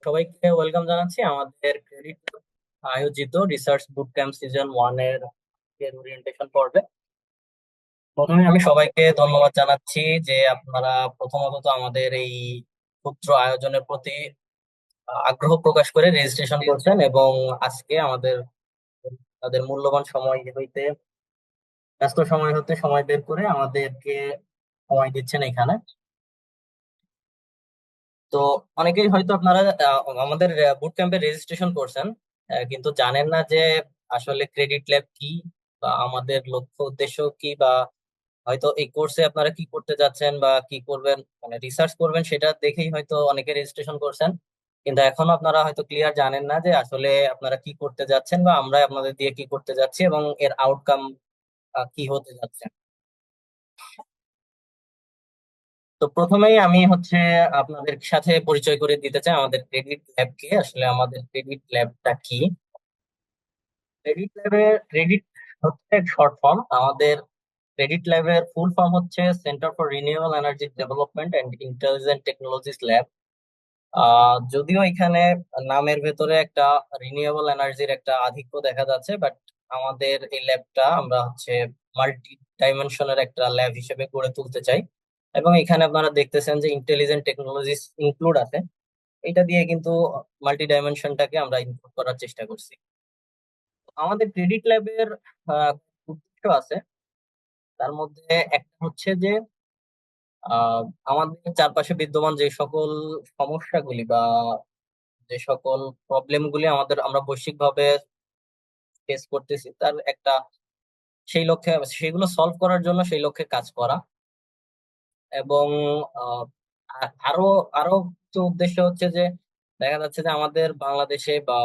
সবাইকে ওয়েলকাম জানাচ্ছি আমাদের ক্রেডিট আয়োজিত রিসার্চ বুট ক্যাম্প সিজন 1 এর ওরিয়েন্টেশন পর্বে। প্রথমে আমি সবাইকে ধন্যবাদ জানাচ্ছি যে আপনারা প্রথমত তো আমাদের এই ক্ষুদ্র আয়োজনের প্রতি আগ্রহ প্রকাশ করে রেজিস্ট্রেশন করছেন এবং আজকে আমাদের তাদের মূল্যবান সময় হইতে ব্যস্ত সময় হতে সময় বের করে আমাদেরকে সময় দিচ্ছেন এখানে। তো অনেকেই হয়তো আপনারা আমাদের বুট ক্যাম্পে রেজিস্ট্রেশন করছেন, কিন্তু জানেন না যে আসলে ক্রেডিট ল্যাব কি বা আমাদের লক্ষ্য উদ্দেশ্য কি, বা হয়তো এই কোর্সে আপনারা কি করতে যাচ্ছেন বা কি করবেন, মানে রিসার্চ করবেন সেটা দেখেই হয়তো অনেকে রেজিস্ট্রেশন করছেন। কিন্তু এখনো আপনারা হয়তো ক্লিয়ার জানেন না যে আসলে আপনারা কি করতে যাচ্ছেন বা আমরা আপনাদের দিয়ে কি করতে যাচ্ছি এবং এর আউটকাম কি হতে যাচ্ছে। তো প্রথমেই আমি আপনাদের সাথে পরিচয় করে দিতে চাই আমাদের ক্রেডিট ল্যাবকে। আসলে আমাদের ক্রেডিট ল্যাবটা কি? ক্রেডিট হচ্ছে শর্ট ফর্ম। আমাদের ক্রেডিট ল্যাবের ফুল ফর্ম হচ্ছে centre for renewable energy development and intelligent technologies lab. যদিও এখানে নামের ভেতরে একটা রিনিউয়েবল এনার্জির একটা আধিক্য দেখা যাচ্ছে, বাট আমাদের এই ল্যাবটা আমরা মাল্টি ডাইমেনশনের একটা ল্যাব হিসেবে গড়ে তুলতে চাই। এবং এখানে আপনারা দেখতেছেন যে ইন্টেলিজেন্ট টেকনোলজিস ইনক্লুড আছে। এটা দিয়ে কিন্তু মাল্টি ডাইমেনশনটাকে আমরা ইনক্লুড করার চেষ্টা করছি। আমাদের ক্রেডিট ল্যাবের উদ্দেশ্য আছে। তার মধ্যে একটা হচ্ছে যে আহ, আমাদের চারপাশে বিদ্যমান যে সকল সমস্যাগুলি বা যে সকল প্রবলেমগুলি আমরা বৈশ্বিকভাবে ফেস করতেছি, তার একটা সেই লক্ষ্যে সেগুলো সলভ করার জন্য সেই লক্ষ্যে কাজ করা। এবং আহ, আরো আরো কিছু উদ্দেশ্য হচ্ছে যে দেখা যাচ্ছে যে আমাদের বাংলাদেশে বা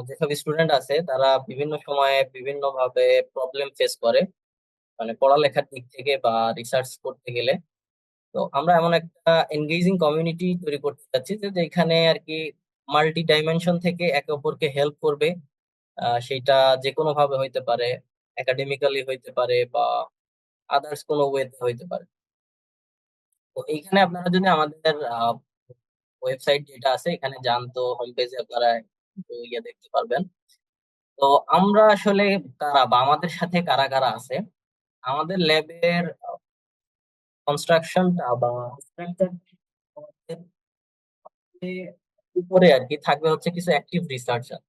যেসব স্টুডেন্ট আছে তারা বিভিন্ন সময়ে বিভিন্ন ভাবে প্রবলেম ফেস করে, মানে পড়ালেখার দিক থেকে বা রিসার্চ করতে গেলে। তো আমরা এমন একটা এনগেজিং কমিউনিটি তৈরি করতে চাচ্ছি যে যেখানে আর কি মাল্টি ডাইমেনশন থেকে একে অপরকে হেল্প করবে। সেটা যে কোনো ভাবে হইতে পারে, একাডেমিক্যালি হইতে পারে বা আদার্স কোনো ওয়েতে হইতে পারে। তো এইখানে আপনারা যদি আমাদের ওয়েবসাইট যেটা আছে এখানে যান, তো হোম পেজে আপনারা একটু ইয়ে দেখতে পারবেন। তো আমরা আসলে কারা বা আমাদের সাথে কারা কারা আছে। আমাদের ল্যাবের কনস্ট্রাকশনটা বা স্ট্রাকচার উপরে আর কি থাকবে হচ্ছে কিছু অ্যাক্টিভ রিসার্চার।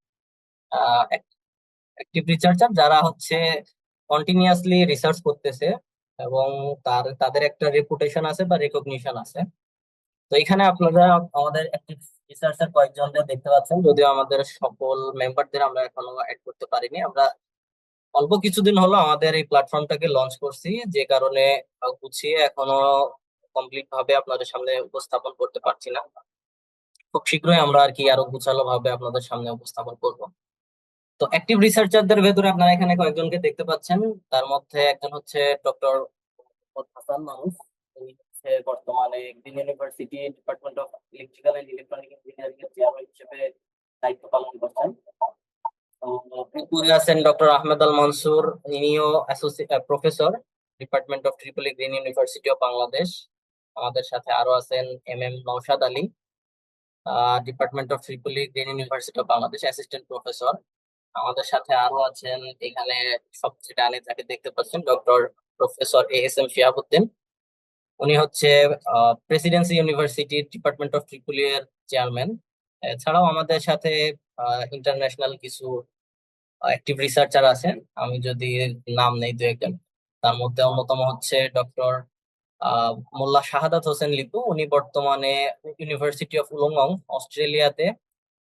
অ্যাক্টিভ রিসার্চার যারা কন্টিনিউয়াসলি রিসার্চ করতেছে এবং তাদের একটা রেপুটেশন আছে বা রেকগনিশন আছে। তো এখানে আপনারা আমাদের অ্যাক্টিভ রিসার্চার কয়েকজনদের দেখতে পাচ্ছেন, যদিও আমাদের সকল মেম্বারদের আমরা এখনো অ্যাড করতে পারিনি। আমরা অল্প কিছুদিন হলো আমাদের এই প্ল্যাটফর্মটাকে লঞ্চ করছি, যে কারণে গুছিয়ে এখনো কমপ্লিট ভাবে আপনাদের সামনে উপস্থাপন করতে পারছি না। খুব শীঘ্রই আমরা আর কি আরো গুছালো ভাবে আপনাদের সামনে উপস্থাপন করব। তো অ্যাক্টিভ রিসার্চারদের ভেতরে আপনারা এখানে কয়েকজনকে দেখতে পাচ্ছেন। তার মধ্যে একজন হচ্ছে ডক্টর হাসান মারুফ। উনি বর্তমানে Green University department of electrical and electronic engineering এর চেয়ারম্যান হিসেবে দায়িত্ব পালন করছেন। তো এরপরে আছেন ডক্টর আহমেদ আল মনসুর। ইনিও professor, department of triple Green University of Bangladesh. আমাদের সাথে আরো আছেন MM Nowshad Ali, department of triple Green University of Bangladesh, assistant professor. আমাদের সাথে আরো আছেন এখানে সবচেয়ে ডানে যাকে দেখতে পাচ্ছেন, ডক্টর প্রফেসর ASM শিহাবুদ্দিন। উনি Presidency University department of triple E এর চেয়ারম্যান। এছাড়াও আমাদের সাথে ইন্টারন্যাশনাল কিছু অ্যাক্টিভ রিসার্চার আছেন। আমি যদি নাম নেই দু একজন, তার মধ্যে অন্যতম হচ্ছে ডক্টর মোল্লা শাহাদাত হোসেন লিপু। উনি বর্তমানে ইউনিভার্সিটি অফ উলংগং, অস্ট্রেলিয়াতে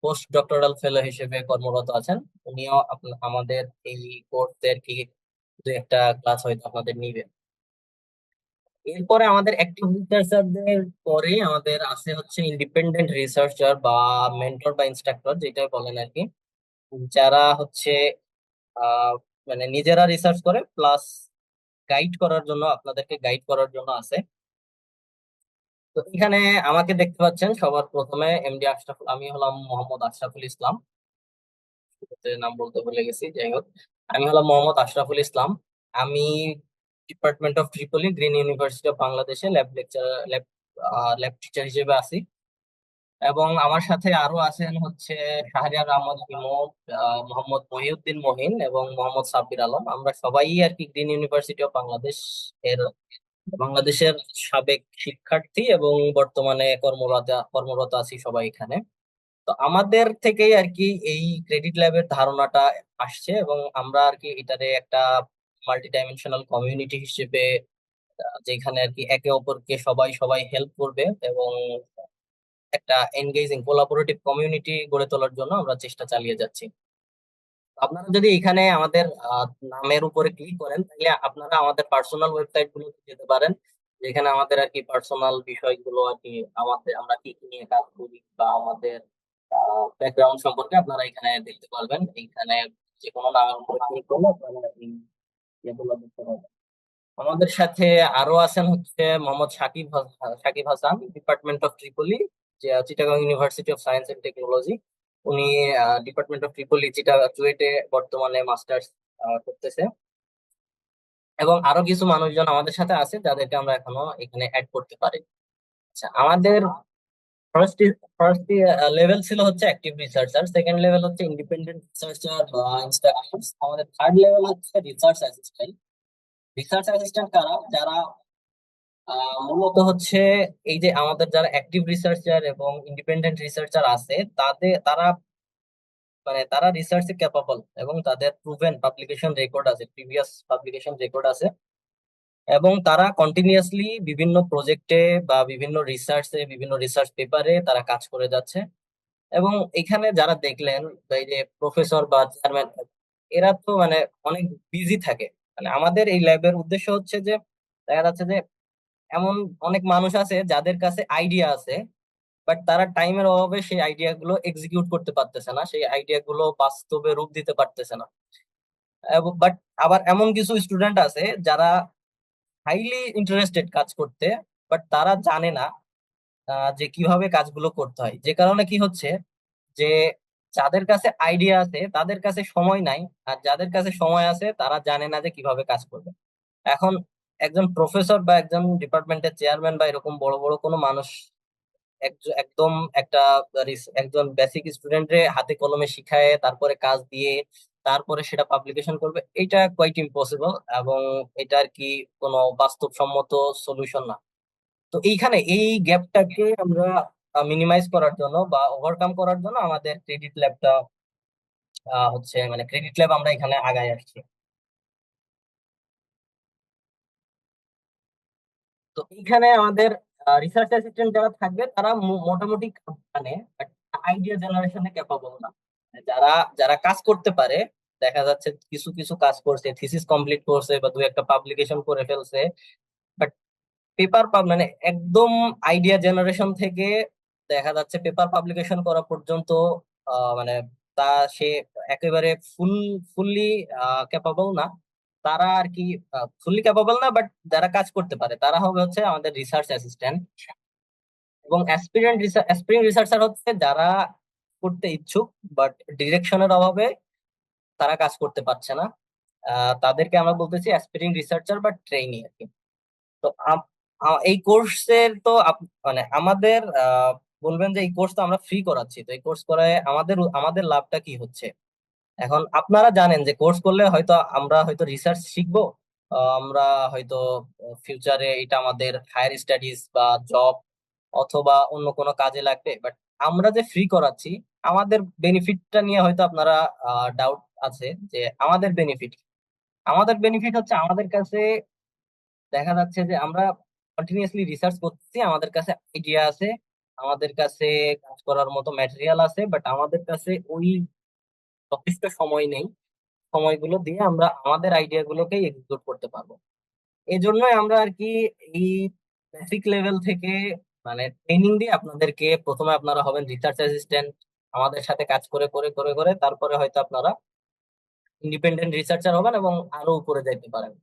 পোস্ট ডক্টরাল ফেলো হিসেবে কর্মরত আছেন। উনিও আমাদের এই কোর্সের কি দু একটা ক্লাস হয়তো আপনাদের নিবে। এরপরে আমাদের অ্যাক্টিভ রিসার্চারদের পরে আমাদের আছে ইন্ডিপেন্ডেন্ট রিসার্চার বা মেন্টর বা ইনস্ট্রাক্টর যেটা বলেন আর কি, যারা আহ মানে নিজেরা রিসার্চ করে প্লাস গাইড করার জন্য, আপনাদেরকে গাইড করার জন্য আছে। তো এখানে আমাকে দেখতে পাচ্ছেন সবার প্রথমে MD আশরাফুল। আমি হলাম মোহাম্মদ আশরাফুল ইসলাম। শুরুতে নাম বলতে ভুলে গেছি, যাই হোক। আমি হলাম মোহাম্মদ আশরাফুল ইসলাম। আমি department of Tripoli green University of বাংলাদেশে ল্যাব টিচার হিসেবে আছি। এবং আমার সাথে আরো আছেন হচ্ছে শাহরিয়ার আহমদ ইমন, মোহাম্মদ মহিউদ্দিন মহিন এবং মোহাম্মদ সাব্বির আলম। আমরা সবাই আর কি গ্রিন ইউনিভার্সিটি অফ বাংলাদেশ এর বাংলাদেশের সাবেক শিক্ষার্থী এবং বর্তমানে কর্মরত আছি সবাই এখানে। তো আমাদের থেকেই আর কি এই ক্রেডিট ল্যাবের ধারণাটা আসছে, এবং আমরা আর কি এটারে একটা মাল্টি ডাইমেনশনাল কমিউনিটি হিসেবে, যেখানে আর কি একে অপরকে সবাই সবাই হেল্প করবে এবং একটা এনগেজিং কোলাবোরেটিভ কমিউনিটি গড়ে তোলার জন্য আমরা চেষ্টা চালিয়ে যাচ্ছি। আপনারা যদি এখানে আমাদের নামের উপরে ক্লিক করেন, তাহলে আপনারা আমাদের পার্সোনাল ওয়েবসাইট গুলোতে যেতে পারেন, যেখানে আমাদের আর কি পার্সোনাল বিষয়গুলো আর কি, আমাদের আমরা কি কি নিয়ে কাজ করি বা আমাদের ব্যাকগ্রাউন্ড সম্পর্কে আপনারা এখানে দেখতে পারবেন। এইখানে যে কোনো নামের উপরে ক্লিক করলে আপনারা এই ইয়েগুলো দেখতে পারবেন। আমাদের সাথে আরো আছেন হচ্ছে Mohammad Sakib Hasan, department of triple E, Chittagong University of Science and Technology. উনি ডিপার্টমেন্ট অফ ট্রিপলি চুয়েটে বর্তমানে মাস্টার্স করতেছে। এবং আরো কিছু মানুষজন আমাদের সাথে আছে যাদেরকে আমরা এখনো এখানে অ্যাড করতে পারি। আচ্ছা, আমাদের ফার্স্ট ফার্স্ট লেভেল ছিল হচ্ছে অ্যাক্টিভ রিসার্চার, সেকেন্ড লেভেল হচ্ছে ইন্ডিপেন্ডেন্ট রিসার্চার বা ইনস্ট্রাক্টর, আমাদের থার্ড লেভেল হচ্ছে রিসার্চ অ্যাসিস্ট্যান্ট। রিসার্চ অ্যাসিস্ট্যান্ট কারা? যারা মূলত হচ্ছে এই যে আমাদের যারা অ্যাক্টিভ রিসার্চার এবং ইন্ডিপেন্ডেন্ট রিসার্চার আছে, তারা মানে তারা রিসার্চে ক্যাপাবল এবং তাদের প্রুভেন পাবলিকেশন রেকর্ড আছে, প্রিভিয়াস পাবলিকেশন রেকর্ড আছে, এবং তারা কন্টিনিউয়াসলি বিভিন্ন প্রজেক্টে বা বিভিন্ন রিসার্চে, বিভিন্ন রিসার্চ পেপারে তারা কাজ করে যাচ্ছে। এবং এখানে যারা দেখলেন, এই যে প্রফেসর বা চেয়ারম্যান, এরা তো মানে অনেক বিজি থাকে। মানে আমাদের এই ল্যাবের উদ্দেশ্য হচ্ছে যে দেখা যাচ্ছে যে এমন অনেক মানুষ আছে যাদের কাছে আইডিয়া আছে, বাট তারা টাইমের অভাবে সেই আইডিয়া গুলো এক্সিকিউট করতে পারতেছে না, সেই আইডিয়া গুলো বাস্তবে রূপ দিতে পারতেছে না। বাট আবার এমন কিছু স্টুডেন্ট আছে যারা হাইলি ইন্টারেস্টেড কাজ করতে, বাট তারা জানে না যে কিভাবে কাজগুলো করতে হয়। যে কারণে কি হচ্ছে যে যাদের কাছে আইডিয়া আছে তাদের কাছে সময় নাই, আর যাদের কাছে সময় আছে তারা জানে না যে কিভাবে কাজ করবে। এখন একজন প্রফেসর বা একজন ডিপার্টমেন্টের চেয়ারম্যান বা এরকম বড় বড় কোনো মানুষ একদম একটা একজন বেসিক স্টুডেন্টরে হাতে কলমে শিখায় তারপরে কাজ দিয়ে তারপরে সেটা পাবলিকেশন করবে, এটা কোয়াইট ইম্পসিবল। এবং এটা আর কি কোনো বাস্তবসম্মত সলিউশন না। তো এইখানে এই গ্যাপটাকে আমরা মিনিমাইজ করার জন্য বা ওভারকাম করার জন্য আমাদের ক্রেডিট ল্যাবটা হচ্ছে, মানে ক্রেডিট ল্যাব আমরা এখানে আগায় আসছি। তো এইখানে আমাদের রিসার্চ অ্যাসিস্ট্যান্ট যারা থাকবে তারা মোটামুটি মানে আইডিয়া জেনারেশনে ক্যাপাবল না। মানে যারা যারা কাজ করতে পারে, দেখা যাচ্ছে কিছু কিছু কাজ করছে, থিসিস কমপ্লিট করছে বা দু একটা পাবলিকেশন করে ফেলছে, বাট পেপার মানে একদম আইডিয়া জেনারেশন থেকে দেখা যাচ্ছে পেপার পাবলিকেশন করা পর্যন্ত মানে তা সে একেবারে ফুললি ক্যাপাবল না। তারা আর কি ফুললি ক্যাপাবল না, বাট যারা কাজ করতে পারে তারা হবে হচ্ছে আমাদের রিসার্চ অ্যাসিস্ট্যান্ট। এবং অ্যাসপিরিয়েন্ট রিসার্চার হচ্ছে যারা করতে ইচ্ছুক, বাট ডিরেকশনের অভাবে তারা কাজ করতে পারছে না। তাদেরকে আমরা বলতেছি অ্যাসপিরিয়েন্ট রিসার্চার বা ট্রেইনি আর কি। তো এই কোর্সের তো মানে আমাদের বলবেন যে এই কোর্স তো আমরা ফ্রি করাচ্ছি, তো এই কোর্স করায় আমাদের আমাদের লাভটা কি হচ্ছে? এখন আপনারা জানেন যে কোর্স করলে হয়তো আমরা হয়তো রিসার্চ শিখবো, আমরা হয়তো ফিউচারে এটা আমাদের হায়ার স্টাডিজ বা জব অথবা অন্য কোনো কাজে লাগবে। বাট আমরা যে ফ্রি করাচ্ছি, আমাদের বেনিফিটটা নিয়ে হয়তো আপনারা ডাউট আছে যে আমাদের বেনিফিট। আমাদের বেনিফিট হচ্ছে আমাদের কাছে দেখা যাচ্ছে যে আমরা কন্টিনিউয়াসলি রিসার্চ করতেছি, আমাদের কাছে আইডিয়া আছে, আমাদের কাছে কাজ করার মতো ম্যাটেরিয়াল আছে, বাট আমাদের কাছে ওই যথেষ্ট সময় নেই। সময়গুলো দিয়ে আমরা আমাদের আইডিয়া গুলোকে এক্সিকিউট করতে পারবো। এই জন্যই আমরা আর কি এই বেসিক লেভেল থেকে মানে ট্রেনিং দিয়ে আপনাদেরকে, প্রথমে আপনারা হবেন রিসার্চ অ্যাসিস্ট্যান্ট, আমাদের সাথে কাজ করে করে করে করে তারপরে হয়তো আপনারা ইন্ডিপেন্ডেন্ট রিসার্চার হবেন এবং আরো উপরে যাইতে পারেন।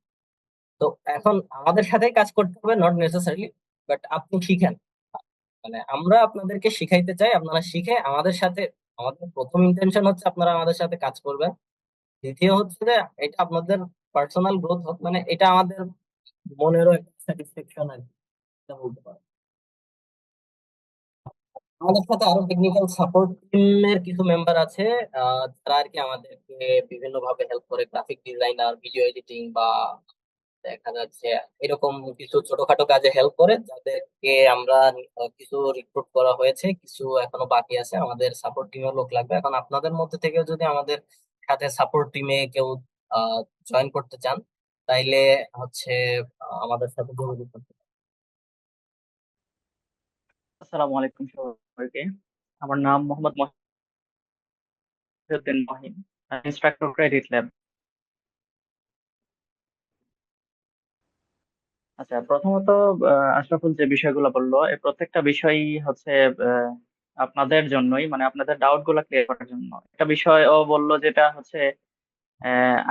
তো এখন আমাদের সাথেই কাজ করতে হবে, নট নেসেসারিলি, বাট আপনি শিখেন। মানে আমরা আপনাদেরকে শিখাইতে চাই, আপনারা শিখে আমাদের সাথে, আমাদের প্রথম ইন্টেনশন হচ্ছে আপনারা আমাদের সাথে কাজ করবেন। দ্বিতীয় হচ্ছে যে এটা আপনাদের পার্সোনাল গ্রোথ হোক, মানে এটা আমাদের মনেরও একটা স্যাটিসফ্যাকশন আর কি, এটা বলতে পারো। আমাদের সাথে আরো টেকনিক্যাল সাপোর্ট টিমের কিছু মেম্বার আছে, যারা আর কি আমাদেরকে বিভিন্ন ভাবে হেল্প করে, গ্রাফিক ডিজাইনার, ভিডিও এডিটিং বা দেখা যাচ্ছে এরকম কিছু ছোটখাটো কাজে হেল্প করে, যাদেরকে আমরা কিছু রিক্রুট করা হয়েছে, কিছু এখনো বাকি আছে। আমাদের সাপোর্ট টিমেও লোক লাগবে। এখন আপনাদের মধ্যে থেকেও যদি আমাদের সাথে সাপোর্ট টিমে কেউ জয়েন করতে চান, তাইলে হচ্ছে আমাদের সাথে যোগাযোগ করতে পারেন। আসসালামু আলাইকুম সবাইকে। আমার নাম Mohammad Mohiuddin Mohin, instructor credit lab. আচ্ছা, প্রথমত আশরাফুল যে বিষয়গুলো বললো, এই প্রত্যেকটা বিষয়ই হচ্ছে আহ, আপনাদের জন্যই, মানে আপনাদের ডাউট গুলা ক্লিয়ার করার জন্য। একটা বিষয় ও বললো যেটা হচ্ছে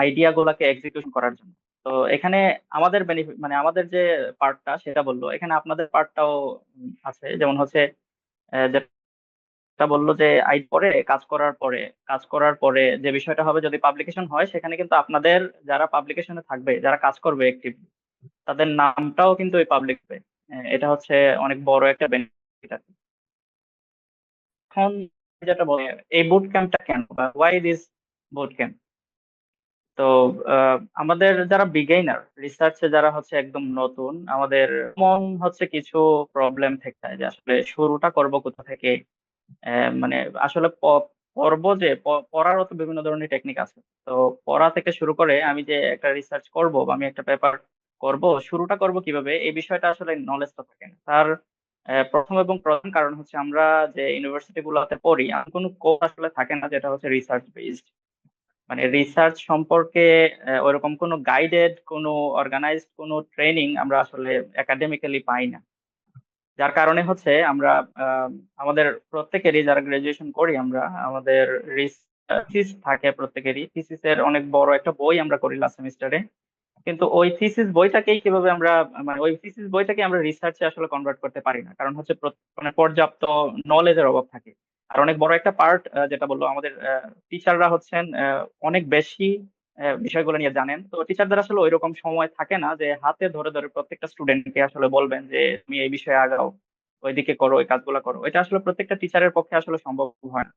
আইডিয়া গুলাকে এক্সিকিউশন করার জন্য। তো এখানে আমাদের বেনিফিট, মানে আমাদের যে পার্টটা সেটা বললো, এখানে আপনাদের পার্টটাও আছে। যেমন হচ্ছে যেটা বললো যে পরে কাজ করার পরে যে বিষয়টা হবে, যদি পাবলিকেশন হয় সেখানে কিন্তু আপনাদের যারা পাবলিকেশনে থাকবে, যারা কাজ করবে একটিভ, তাদের নামটাও কিন্তু ওই পাবলিক হবে। এটা হচ্ছে অনেক বড় একটা বেনিফিট। এখন যেটা বলে, এই বুট ক্যাম্পটা কেন বা ওয়াই দিস বুট ক্যাম্প? তো আমাদের যারা বিগেইনার রিসার্চে, যারা হচ্ছে একদম নতুন, আমাদের মন হচ্ছে কিছু প্রবলেম থেকে যায় যে আসলে শুরুটা করব কোথা থেকে। মানে আসলে পড়বো যে পড়ারও তো বিভিন্ন ধরনের টেকনিক আছে। তো পড়া থেকে শুরু করে আমি যে একটা রিসার্চ করব বা আমি একটা পেপার করব, শুরুটা করব কিভাবে, এই বিষয়টা আসলে নলেজটা থাকে না তার। প্রথম এবং প্রধান কারণ হচ্ছে আমরা যে ইউনিভার্সিটি গুলোতে পড়ি, আমার কোনো কোর্স আসলে থাকে না যেটা হচ্ছে রিসার্চ বেসড। মানে রিসার্চ সম্পর্কে ওইরকম কোনো গাইডেড, কোনো অর্গানাইজড কোনো ট্রেনিং আমরা আসলে একাডেমিক্যালি পাই না। যার কারণে হচ্ছে আমরা আমাদের প্রত্যেকেরই, যারা গ্রাজুয়েশন করি আমরা, আমাদের থিসিস থাকে প্রত্যেকেরই। থিসিসের অনেক বড় একটা বই আমরা করি লাস্ট সেমিস্টারে। কিন্তু ওই থিসিস বইটাকেই কিভাবে আমরা, মানে ওই থিসিস বইটাকে আমরা রিসার্চে আসলে কনভার্ট করতে পারি না, কারণ হচ্ছে মানে পর্যাপ্ত নলেজের অভাব থাকে। আর অনেক বড় একটা পার্ট, যেটা বললো, আমাদের টিচাররা হচ্ছেন অনেক বেশি বিষয়গুলো নিয়ে জানেন। তো টিচারদের আসলে ওইরকম সময় থাকে না যে হাতে ধরে ধরে প্রত্যেকটা স্টুডেন্টকে আসলে বলবেন যে তুমি এই বিষয়ে আগাও, ওইদিকে করো, ওই কাজগুলো করো। এটা আসলে প্রত্যেকটা টিচারের পক্ষে আসলে সম্ভব হয় না।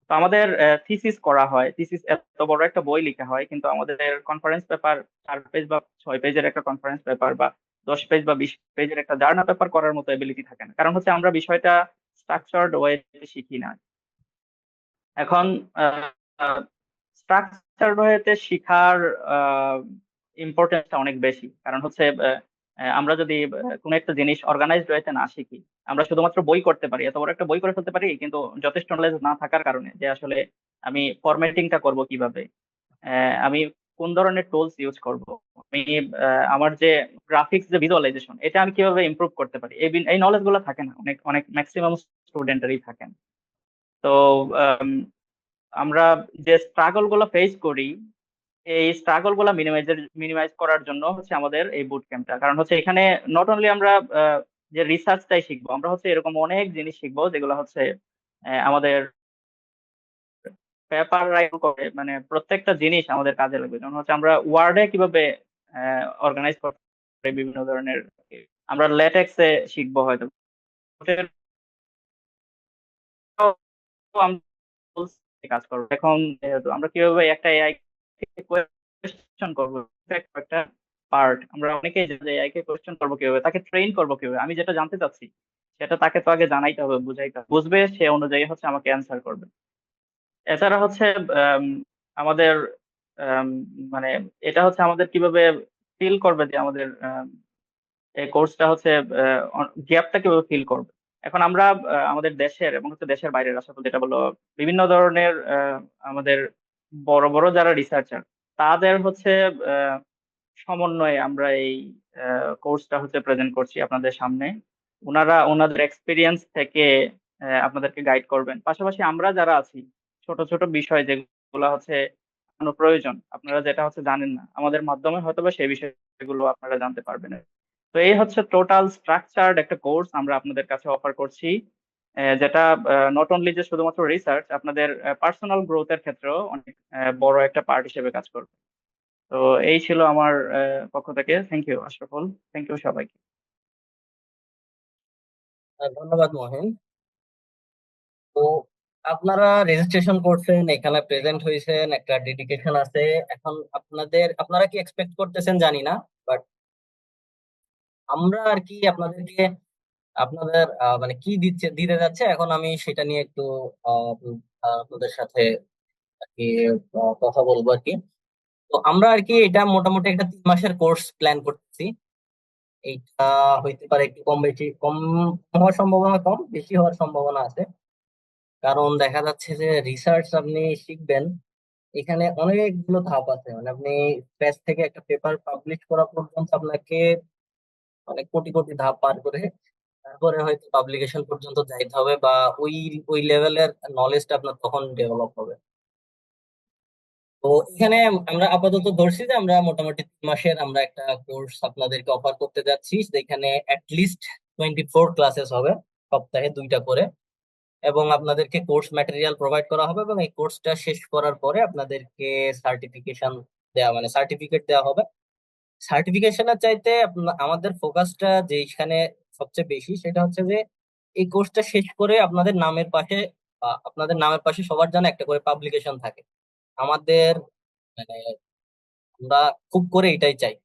তো আমাদের থিসিস করা হয়, থিসিস এত বড় একটা বই লেখা হয়, কিন্তু আমাদের কনফারেন্স পেপার 4 পেজ বা 6 পেজের একটা কনফারেন্স পেপার বা 10 পেজ বা 20 পেজের একটা জার্নাল পেপার করার মতো এবিলিটি থাকে না, কারণ হচ্ছে আমরা বিষয়টা স্ট্রাকচার্ড ওয়েতে শিখি না। এখন স্ট্রাকচার্ড ওয়েতে শিখার ইম্পর্টেন্সটা অনেক বেশি, কারণ হচ্ছে আমরা যদি কোনো একটা জিনিস অর্গানাইজড ওয়েতে না শিখি, আমরা শুধুমাত্র বই করতে পারি, এত বড় একটা বই করে ফেলতে পারি, কিন্তু যথেষ্ট নলেজ না থাকার কারণে যে আসলে আমি ফরম্যাটিংটা করব কিভাবে, আমি কোন ধরনের টুলস ইউজ করব, আমি আমার যে গ্রাফিক্স যে ভিজুয়ালাইজেশন, এটা আমি কিভাবে ইমপ্রুভ করতে পারি, এই নলেজ গুলো থাকে না অনেক অনেক ম্যাক্সিমাম স্টুডেন্টেরই থাকেন। তো আম, আমরা যে স্ট্রাগল গুলো ফেস করি, এই স্ট্রাগল গুলা মিনিমাইজ করার জন্য হচ্ছে আমাদের এই বুট ক্যাম্পটা। কারণ হচ্ছে এখানে নট অনলি আমরা যে রিসার্চটাই শিখবো, আমরা হচ্ছে এরকম অনেক জিনিস শিখবো যেগুলো হচ্ছে আমাদের পেপার রাইট করে, মানে প্রত্যেকটা জিনিস আমাদের কাজে লাগবে। যেমন হচ্ছে আমরা ওয়ার্ডে কিভাবে অর্গানাইজ করতে পারি বিভিন্ন ধরনের, আমরা ল্যাটেক্সে শিখবো হয়তো। আমরা tools নিয়ে কাজ করবো এখন। যেহেতু আমরা কিভাবে একটা এআই কে কোয়েশ্চেন করবো, একটা পার্ট, আমরা অনেকেই জানি যে এআই কে কোয়েশ্চেন করবো কিভাবে, তাকে ট্রেন করবো কিভাবে, আমি যেটা জানতে চাচ্ছি সেটা তাকে তো আগে জানাইতে হবে, বুঝাইতে হবে, বুঝবে, সে অনুযায়ী হচ্ছে আমাকে অ্যান্সার করবে। এছাড়া হচ্ছে আম, আমাদের আম, মানে এটা হচ্ছে আমাদের কিভাবে ফিল করবে যে আমাদের এই কোর্সটা হচ্ছে গ্যাপটা কিভাবে ফিল করবে। এখন আমরা আমাদের দেশের এবং হচ্ছে দেশের বাইরের, আসলে যেটা বলো, বিভিন্ন ধরনের আমাদের বড় বড় যারা রিসার্চার, তাদের হচ্ছে আহ, সমন্বয়ে আমরা এই কোর্সটা হচ্ছে প্রেজেন্ট করছি আপনাদের সামনে। ওনারা ওনাদের এক্সপিরিয়েন্স থেকে আপনাদেরকে গাইড করবেন। পাশাপাশি আমরা যারা আছি, ছোট ছোট বিষয় যেগুলো হচ্ছে প্রয়োজন, আপনারা যেটা হচ্ছে জানেন না, আমাদের মাধ্যমে হয়তো বা সেই বিষয়গুলো আপনারা জানতে পারবেন। তো এই হচ্ছে টোটাল স্ট্রাকচার্ড একটা কোর্স আমরা আপনাদের কাছে অফার করছি, যেটা নট অনলি যে শুধুমাত্র রিসার্চ, আপনাদের পার্সোনাল গ্রোথের ক্ষেত্রেও অনেক বড় একটা পার্ট হিসেবে কাজ করবে। তো এই ছিল আমার পক্ষ থেকে। Thank you Ashraful, thank you সবাইকে। ধন্যবাদ মহিন। তো আপনারা রেজিস্ট্রেশন করছেন, এখানে প্রেজেন্ট হয়েছেন, একটা ডেডিকেশন আছে। এখন আপনারা কি এক্সপেক্ট করতেছেন জানি না, বাট আমরা আর কি আপনাদেরকে আপনাদের মানে কি দিতে যাচ্ছে এখন আমি সেটা নিয়ে একটু আহ, উম, আপনাদের সাথে আর কি কথা বলবো আর কি। তো আমরা আর কি এটা মোটামুটি একটা 3 মাসের কোর্স প্ল্যান করতেছি। এইটা হইতে পারে একটু কম বেশি, কম হওয়ার সম্ভাবনা কম, বেশি হওয়ার সম্ভাবনা আছে। কারণ দেখা যাচ্ছে যে রিসার্চ আপনি শিখবেন, এখানে অনেকগুলো ধাপ আছে। মানে আপনি স্ক্র্যাচ থেকে একটা পেপার পাবলিশ করা পর্যন্ত আপনাকে অনেক কোটি কোটি ধাপ পার করে তারপরে হয়তো পাবলিকেশন পর্যন্ত যাইতে হবে, বা ওই ওই লেভেলের নলেজটা আপনার তখন ডেভেলপ হবে। তো এখানে আমরা আপাতত ধরছি যে আমরা মোটামুটি 3 মাসের আমরা একটা কোর্স আপনাদেরকে অফার করতে যাচ্ছি, যেখানে লিস্ট 24 ক্লাসেস হবে, সপ্তাহে 2টা করে। এবং আপনাদেরকে কোর্স ম্যাটেরিয়াল প্রোভাইড করা হবে, এবং এই কোর্সটা শেষ করার পরে আপনাদেরকে সার্টিফিকেশন দেওয়া মানে সার্টিফিকেট দেওয়া হবে। সার্টিফিকেশনের চাইতে আমাদের ফোকাসটা যেখানে সবচেয়ে বেশি সেটা হচ্ছে যে এই কোর্সটা শেষ করে আপনাদের নামের পাশে সবার জন্য একটা করে পাবলিকেশন থাকে। আমাদের মানে আমরা খুব করে এটাই চাই,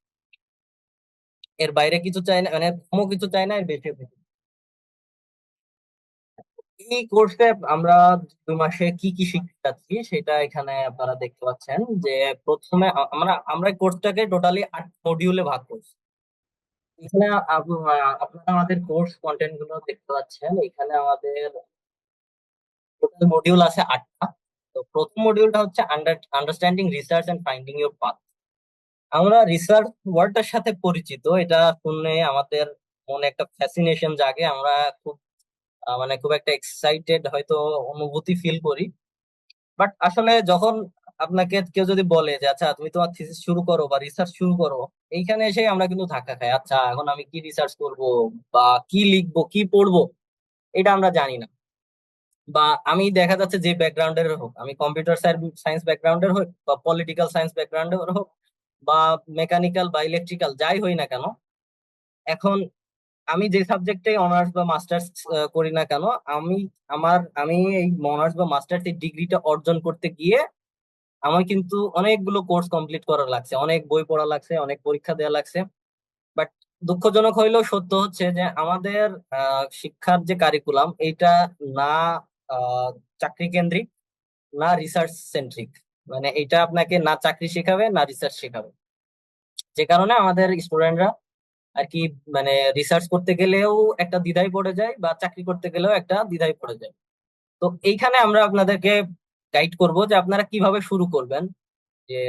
এর বাইরে কিছু চাই না, মানে কমও কিছু চাই না, এর বেশি কিছু। এই কোর্সে আমরা 2 মাসে কি কি শিখতে যাচ্ছি সেটা এখানে আপনারা দেখতে পাচ্ছেন। যে প্রথমে আমরা কোর্সটাকে টোটালি 8 মডিউলে ভাগ করছি। এখানে আপনারা আমাদের কোর্স কন্টেন্ট গুলো দেখতে পাচ্ছেন। এখানে আমাদের টোটাল মডিউল আছে 8টা। তো প্রথম মডিউলটা হচ্ছে understanding research and finding your path. আমরা রিসার্চ ওয়ার্ডটার সাথে পরিচিত, এটা শুনে আমাদের মনে একটা ফ্যাসিনেশন জাগে। আমরা খুব মানে খুব একটা এক্সাইটেড হয়তো অনুভূতি ফিল করি। বাট আসলে যখন আপনাকে কেউ যদি বলে যে আচ্ছা তুমি তোমার থিসিস শুরু করো বা রিসার্চ শুরু করো, এইখানে এসে আমরা কিন্তু ধাক্কা খাই। আচ্ছা এখন আমি কি রিসার্চ করব বা কি লিখবো কি পড়বো এটা আমরা জানি না। বা আমি দেখা যাচ্ছে যে ব্যাকগ্রাউন্ডের হোক, আমি কম্পিউটার সায়েন্স ব্যাকগ্রাউন্ডের হোক বা পলিটিক্যাল সায়েন্স ব্যাকগ্রাউন্ডের হোক বা মেকানিক্যাল বা ইলেকট্রিক্যাল যাই হই না কেন, এখন আমি যে সাবজেক্টে অনার্স বা মাস্টার্স করি না কেন, আমি আমি এই অনার্স বা মাস্টার্স এই ডিগ্রিটা অর্জন করতে গিয়ে আমার কিন্তু অনেকগুলো কোর্স কমপ্লিট করা লাগছে, অনেক বই পড়া লাগছে, অনেক পরীক্ষা দেওয়া লাগছে। বাট দুঃখজনক হইলেও সত্য হচ্ছে যে আমাদের শিক্ষার যে কারিকুলাম এইটা না আহ, চাকরি কেন্দ্রিক, না রিসার্চ সেন্ট্রিক। মানে এটা আপনাকে না চাকরি শেখাবে না রিসার্চ শেখাবে। যে কারণে আমাদের স্টুডেন্টরা আর কি মানে রিসার্চ করতে গেলেও একটা দ্বিধায় পড়ে যায়, বা চাকরি করতে গেলেও একটা দ্বিধায় পড়ে যায়। তো এইখানে আমরা আপনাদেরকে গাইড করব যে আপনারা কিভাবে শুরু করবেন, যে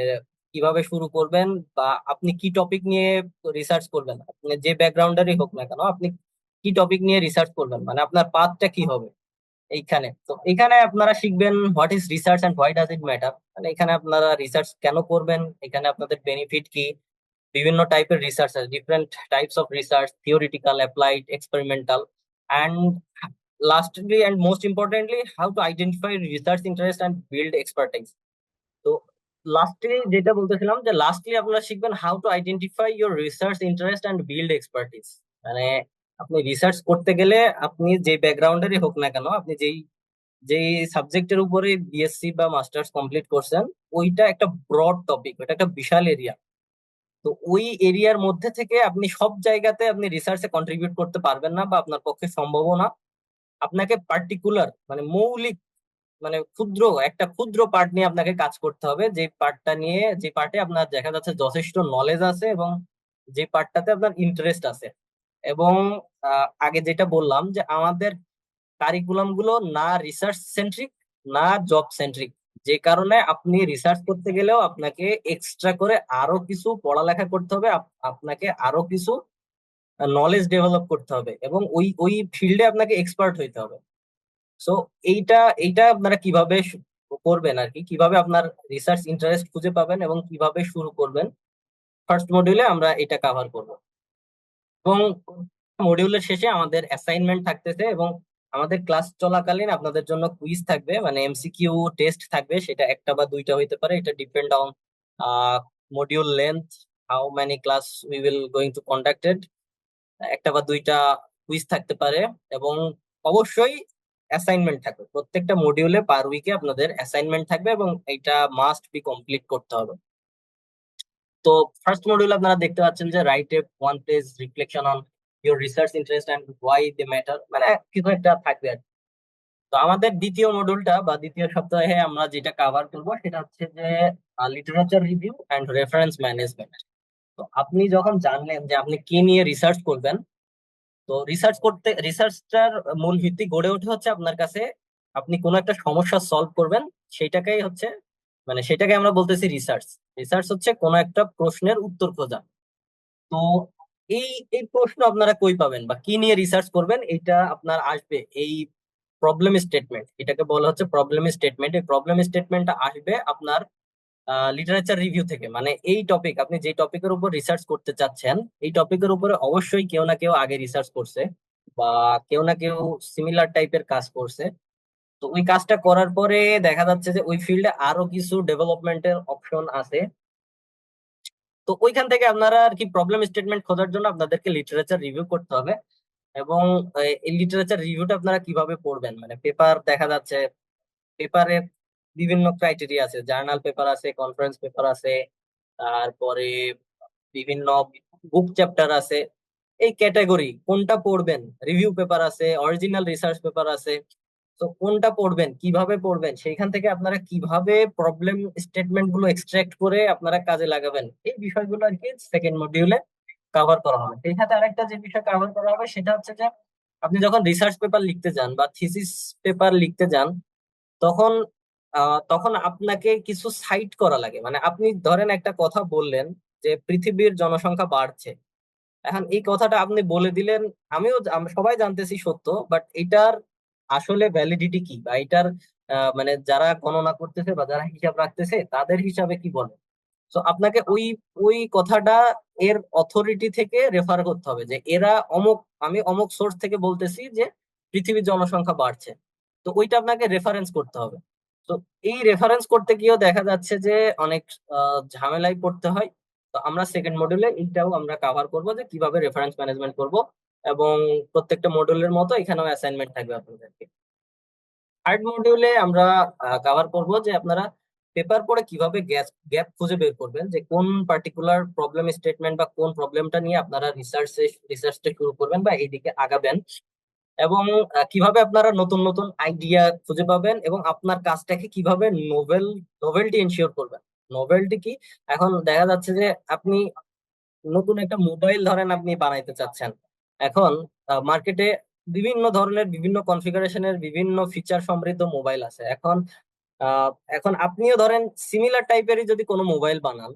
কিভাবে শুরু করবেন, বা আপনি কি টপিক নিয়ে রিসার্চ করবেন। আপনি যে ব্যাকগ্রাউন্ডারই হোক না কেন, আপনি কি টপিক নিয়ে রিসার্চ করবেন, মানে আপনার পাথটা কি হবে। এখানে আপনারা শিখবেন what is research and why does it matter. মানে এখানে আপনারা রিসার্চ কেন করবেন, এখানে আপনাদের বেনিফিট কি, বিভিন্ন টাইপের রিসার্চ আছে, different types of research, theoretical, applied, experimental, and lastly and most importantly how to identify research interest and build expertise. তো লাস্টলি যেটা বলতেছিলাম, যে লাস্টলি আপনারা শিখবেন how to identify your research interest and build expertise. মানে আপনি research করতে গেলে আপনি যে ব্যাকগ্রাউন্ডেরই হোক না কেন, আপনি যেই সাবজেক্টের উপরে বিএসসি বা মাস্টার্স কমপ্লিট করছেন, ওইটা একটা ব্রড টপিক, ওইটা একটা বিশাল এরিয়া। তো ওই এরিয়ার মধ্যে থেকে আপনি সব জায়গাতে আপনি রিসার্চে কন্ট্রিবিউট করতে পারবেন না, বা আপনার পক্ষে সম্ভব না। আপনাকে পার্টিকুলার মানে মৌলিক মানে ক্ষুদ্র পার্ট নিয়ে আপনাকে কাজ করতে হবে, যে পার্টে আপনার দেখা যাচ্ছে যথেষ্ট নলেজ আছে, এবং যে পার্টটাতে আপনার ইন্টারেস্ট আছে। এবং আগে যেটা বললাম যে আমাদের কারিকুলাম গুলো না রিসার্চ সেন্ট্রিক না জব সেন্ট্রিক। যে কারণে আপনি রিসার্চ করতে গেলেও আপনাকে এক্সট্রা করে আরো কিছু পড়ালেখা করতে হবে, আপনাকে আরো কিছু নলেজ ডেভেলপ করতে হবে, এবং ওই ওই ফিল্ডে আপনাকে এক্সপার্ট হইতে হবে। সো এইটা এইটা আপনারা কিভাবে করবেন আর কি, কিভাবে আপনার রিসার্চ ইন্টারেস্ট খুঁজে পাবেন এবং কিভাবে শুরু করবেন, ফার্স্ট মডিউলে আমরা এটা কভার করব। এবং মডিউলের শেষে আমাদের অ্যাসাইনমেন্ট থাকতেছে, এবং আমাদের ক্লাস চলাকালীন আপনাদের জন্য কুইজ থাকবে, মানে এমসিকিউ টেস্ট থাকবে। সেটা একটা বা দুইটা হইতে পারে, এটা depend on module length, how many class we will going to conducted. একটা বা দুইটা কুইজ থাকতে পারে। এবং অবশ্যই অ্যাসাইনমেন্ট থাকবে, প্রত্যেকটা মডিউলে পার উইকে আপনাদের অ্যাসাইনমেন্ট থাকবে এবং এটা মাস্ট বি কমপ্লিট করতে হবে। তো ফার্স্ট মডিউল আপনারা দেখতে পাচ্ছেন যে write a one page reflection on your research interest and why they matter, মানে কিছু একটা থাকবে আর কি। তো আমাদের দ্বিতীয় মডিউলটা বা দ্বিতীয় সপ্তাহে আমরা যেটা কভার করব সেটা হচ্ছে যে literature review and reference management. তো আপনি যখন জানলেন যে আপনি কি নিয়ে রিসার্চ করবেন, তো রিসার্চটার মূল ভিত্তি গড়ে ওঠে হচ্ছে আপনার কাছে আপনি কোনো একটা সমস্যা সলভ করবেন, সেটাকেই হচ্ছে মানে সেটাকে আমরা বলতেছি রিসার্চ। রিসার্চ হচ্ছে কোনো একটা প্রশ্নের উত্তর খোঁজা। তো এই এই প্রশ্ন আপনারা কই পাবেন বা কি নিয়ে রিসার্চ করবেন, এটা আপনার আসবে এই প্রবলেম স্টেটমেন্ট, এটাকে বলা হচ্ছে প্রবলেম স্টেটমেন্ট। এই প্রবলেম স্টেটমেন্টটা আসবে আপনার লিটারেচার রিভিউ থেকে। মানে এই টপিক, আপনি যে টপিকের উপর রিসার্চ করতে চাচ্ছেন, এই টপিকের উপরে অবশ্যই কেউ না কেউ আগে রিসার্চ করছে বা কেউ না কেউ সিমিলার টাইপের কাজ করছে। তো ওই কাজটা করার পরে দেখা যাচ্ছে যে ওই ফিল্ডে আরো কিছু ডেভেলপমেন্টের অপশন আছে। তো ওইখান থেকে আপনারা আর কি প্রবলেম স্টেটমেন্ট খোঁজার জন্য আপনাদেরকে লিটারেচার রিভিউ করতে হবে। এবং এই লিটারেচার রিভিউটা আপনারা কিভাবে পড়বেন, মানে পেপার দেখা যাচ্ছে পেপারের বিভিন্ন ক্রাইটেরিয়া আছে, জার্নাল পেপার আছে, কনফারেন্স পেপার আছে, তারপরে বিভিন্ন বুক চ্যাপ্টার আছে। এই ক্যাটাগরি কোনটা পড়বেন, রিভিউ পেপার আছে, অরিজিনাল রিসার্চ পেপার আছে। তো কোনটা পড়বেন, কিভাবে পড়বেন, সেইখান থেকে আপনারা কিভাবে প্রবলেম স্টেটমেন্ট গুলো এক্সট্রাক্ট করে আপনারা কাজে লাগাবেন, এই বিষয়গুলো আর কি সেকেন্ড মডিউলে কভার করা হবে। সেই সাথে আরেকটা যে বিষয় কভার করা হবে সেটা হচ্ছে যে আপনি যখন রিসার্চ পেপার লিখতে যান বা থিসিস পেপার লিখতে যান, তখন তখন আপনাকে কিছু সাইট করা লাগে। মানে আপনি ধরেন একটা কথা বললেন যে পৃথিবীর জনসংখ্যা বাড়ছে। এখন এই কথাটা আপনি বলে দিলেন, সবাই জানতেছি সত্য, বাট এটার আসলে ভ্যালিডিটি কি বা এটার মানে যারা গণনা করতেছে বা যারা হিসাব রাখতেছে তাদের হিসাবে কি বলে। তো আপনাকে ওই ওই কথাটা এর অথরিটি থেকে রেফার করতে হবে যে এরা অমুক, আমি অমুক সোর্স থেকে বলতেছি যে পৃথিবীর জনসংখ্যা বাড়ছে। তো ওইটা আপনাকে রেফারেন্স করতে হবে। তো এই রেফারেন্স করতে গিয়েও দেখা যাচ্ছে যে অনেক ঝামেলায় পড়তে হয়। তো আমরা সেকেন্ড মডিউলে এইটাও আমরা কাভার করব যে কিভাবে রেফারেন্স ম্যানেজমেন্ট করব। এবং প্রত্যেকটা মডিউলের মতো এখানেও অ্যাসাইনমেন্ট থাকবে আপনাদেরকে। থার্ড মডিউলে আমরা কভার করব যে আপনারা পেপার পড়ে কিভাবে গ্যাপ খুঁজে বের করবেন, যে কোন পার্টিকুলার প্রবলেম স্টেটমেন্ট বা কোন প্রবলেমটা নিয়ে আপনারা রিসার্চটা শুরু করবেন বা এইদিকে আগাবেন। এবং কিভাবে আপনারা নতুন নতুন আইডিয়া খুঁজে পাবেন এবং আপনার কাজটাকে কিভাবে নোভেলটি এনশিওর করবেন। নোভেলটি কি, এখন দেখা যাচ্ছে যে আপনি নতুন একটা মোবাইল ধরেন আপনি বানাইতে চাচ্ছেন। এখন মার্কেটে বিভিন্ন ধরনের বিভিন্ন কনফিগারেশনের বিভিন্ন ফিচার সমৃদ্ধ মোবাইল আছে। এখন আহ, এখন আপনিও ধরেন সিমিলার টাইপেরই যদি কোনো মোবাইল বানান,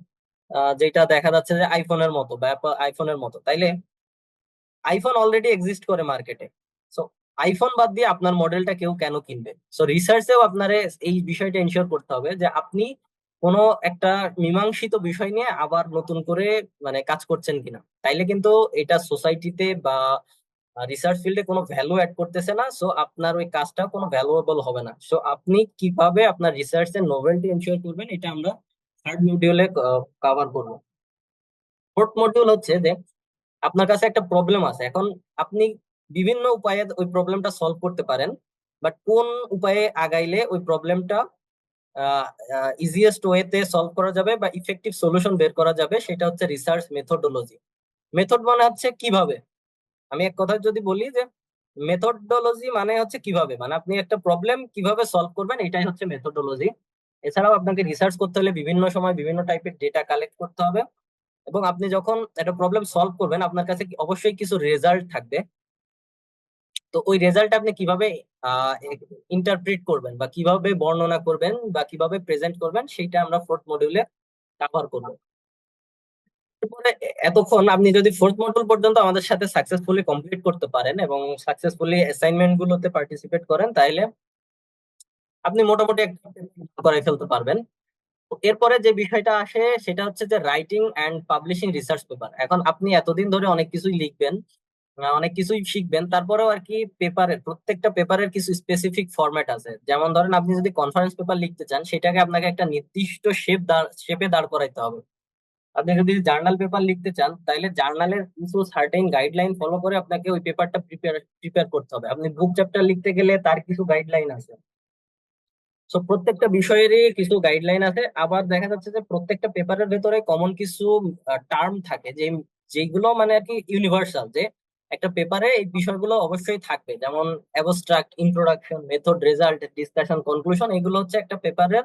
যেটা দেখা যাচ্ছে যে আইফোনের মতো বা আইফোনের মতো, তাইলে আইফোন অলরেডি এক্সিস্ট করে মার্কেটে। সো আইফোন বাদ দিয়ে আপনার মডেলটা কেউ কেন কিনবে? সো রিসার্চেও আপনারে এই বিষয়টা এনশিওর করতে হবে যে আপনি কোনো একটা মীমাংসিত বিষয় নিয়ে আবার নতুন করে মানে কাজ করছেন কিনা। তাইলে কিন্তু এটা সোসাইটিতে বা রিসার্চ ফিল্ডে কোনো ভ্যালু অ্যাড করতেছে না। সো আপনার ওই কাজটা কোনো ভ্যালুয়েবল হবে না। সো আপনি কিভাবে আপনার রিসার্চের নোভেলটি এনশিওর করবেন, এটা আমরা থার্ড মডিউলে কভার করবো। ফোর্থ মডিউল হচ্ছে যে আপনার কাছে একটা প্রবলেম আছে। এখন আপনি বিভিন্ন উপায়ে ওই প্রবলেমটা সলভ করতে পারেন, বাট কোন উপায়ে আগাইলে ওই প্রবলেমটা ইজিয়েস্ট ওয়েতে সলভ করা যাবে বা ইফেক্টিভ সলিউশন বের করা যাবে, সেটা হচ্ছে রিসার্চ মেথোডোলজি। মেথড মানে হচ্ছে কিভাবে। আমি এক কথায় যদি বলি যে মেথোডোলজি মানে হচ্ছে কিভাবে, মানে আপনি একটা প্রবলেম কিভাবে সলভ করবেন, এটাই হচ্ছে মেথোডোলজি। এছাড়াও আপনাকে রিসার্চ করতে হলে বিভিন্ন সময় বিভিন্ন টাইপের ডেটা কালেক্ট করতে হবে। এবং আপনি যখন একটা প্রবলেম সলভ করবেন আপনার কাছে অবশ্যই কিছু রেজাল্ট থাকবে। তো ওই রেজাল্ট আপনি কিভাবে ইন্টারপ্রিট করবেন বা কিভাবে বর্ণনা করবেন বা কিভাবে প্রেজেন্ট করবেন, সেইটা আমরা ফোর্থ মডিউলে কভার করবো। এরপরে এতক্ষণ আপনি যদি ফোর্থ মডিউল পর্যন্ত আমাদের সাথে সাকসেসফুলি কমপ্লিট করতে পারেন এবং সাকসেসফুলি অ্যাসাইনমেন্ট গুলোতে পার্টিসিপেট করেন, তাইলে আপনি মোটামুটি একটা করে ফেলতে পারবেন। তো এরপরে যে বিষয়টা আসে সেটা হচ্ছে যে writing and publishing research paper. এখন আপনি এতদিন ধরে অনেক কিছুই লিখবেন, অনেক কিছুই শিখবেন, তারপরেও আর কি পেপারের প্রত্যেকটা পেপারের কিছু স্পেসিফিক ফরম্যাট আছে। যেমন ধরেন আপনি যদি কনফারেন্স পেপার লিখতে চান, সেটাকে আপনাকে একটা নির্দিষ্ট শেপে দাঁড় করাইতে হবে। আপনি যদি জার্নাল পেপার লিখতে চান তাহলে জার্নালের কিছু সার্টেন গাইডলাইন ফলো করে আপনাকে ওই পেপারটা প্রিপেয়ার প্রিপেয়ার করতে হবে। আপনি বুক চ্যাপ্টার লিখতে গেলে তার কিছু গাইডলাইন আছে। সো প্রত্যেকটা বিষয়েরই কিছু গাইডলাইন আছে। আবার দেখা যাচ্ছে যে প্রত্যেকটা পেপারের ভেতরে কমন কিছু টার্ম থাকে, যে যেগুলো মানে আর কি ইউনিভার্সাল, যে একটা পেপারে এই বিষয়গুলো অবশ্যই থাকবে। যেমন abstract, introduction, method, result, discussion, conclusion, এগুলো হচ্ছে একটা পেপারের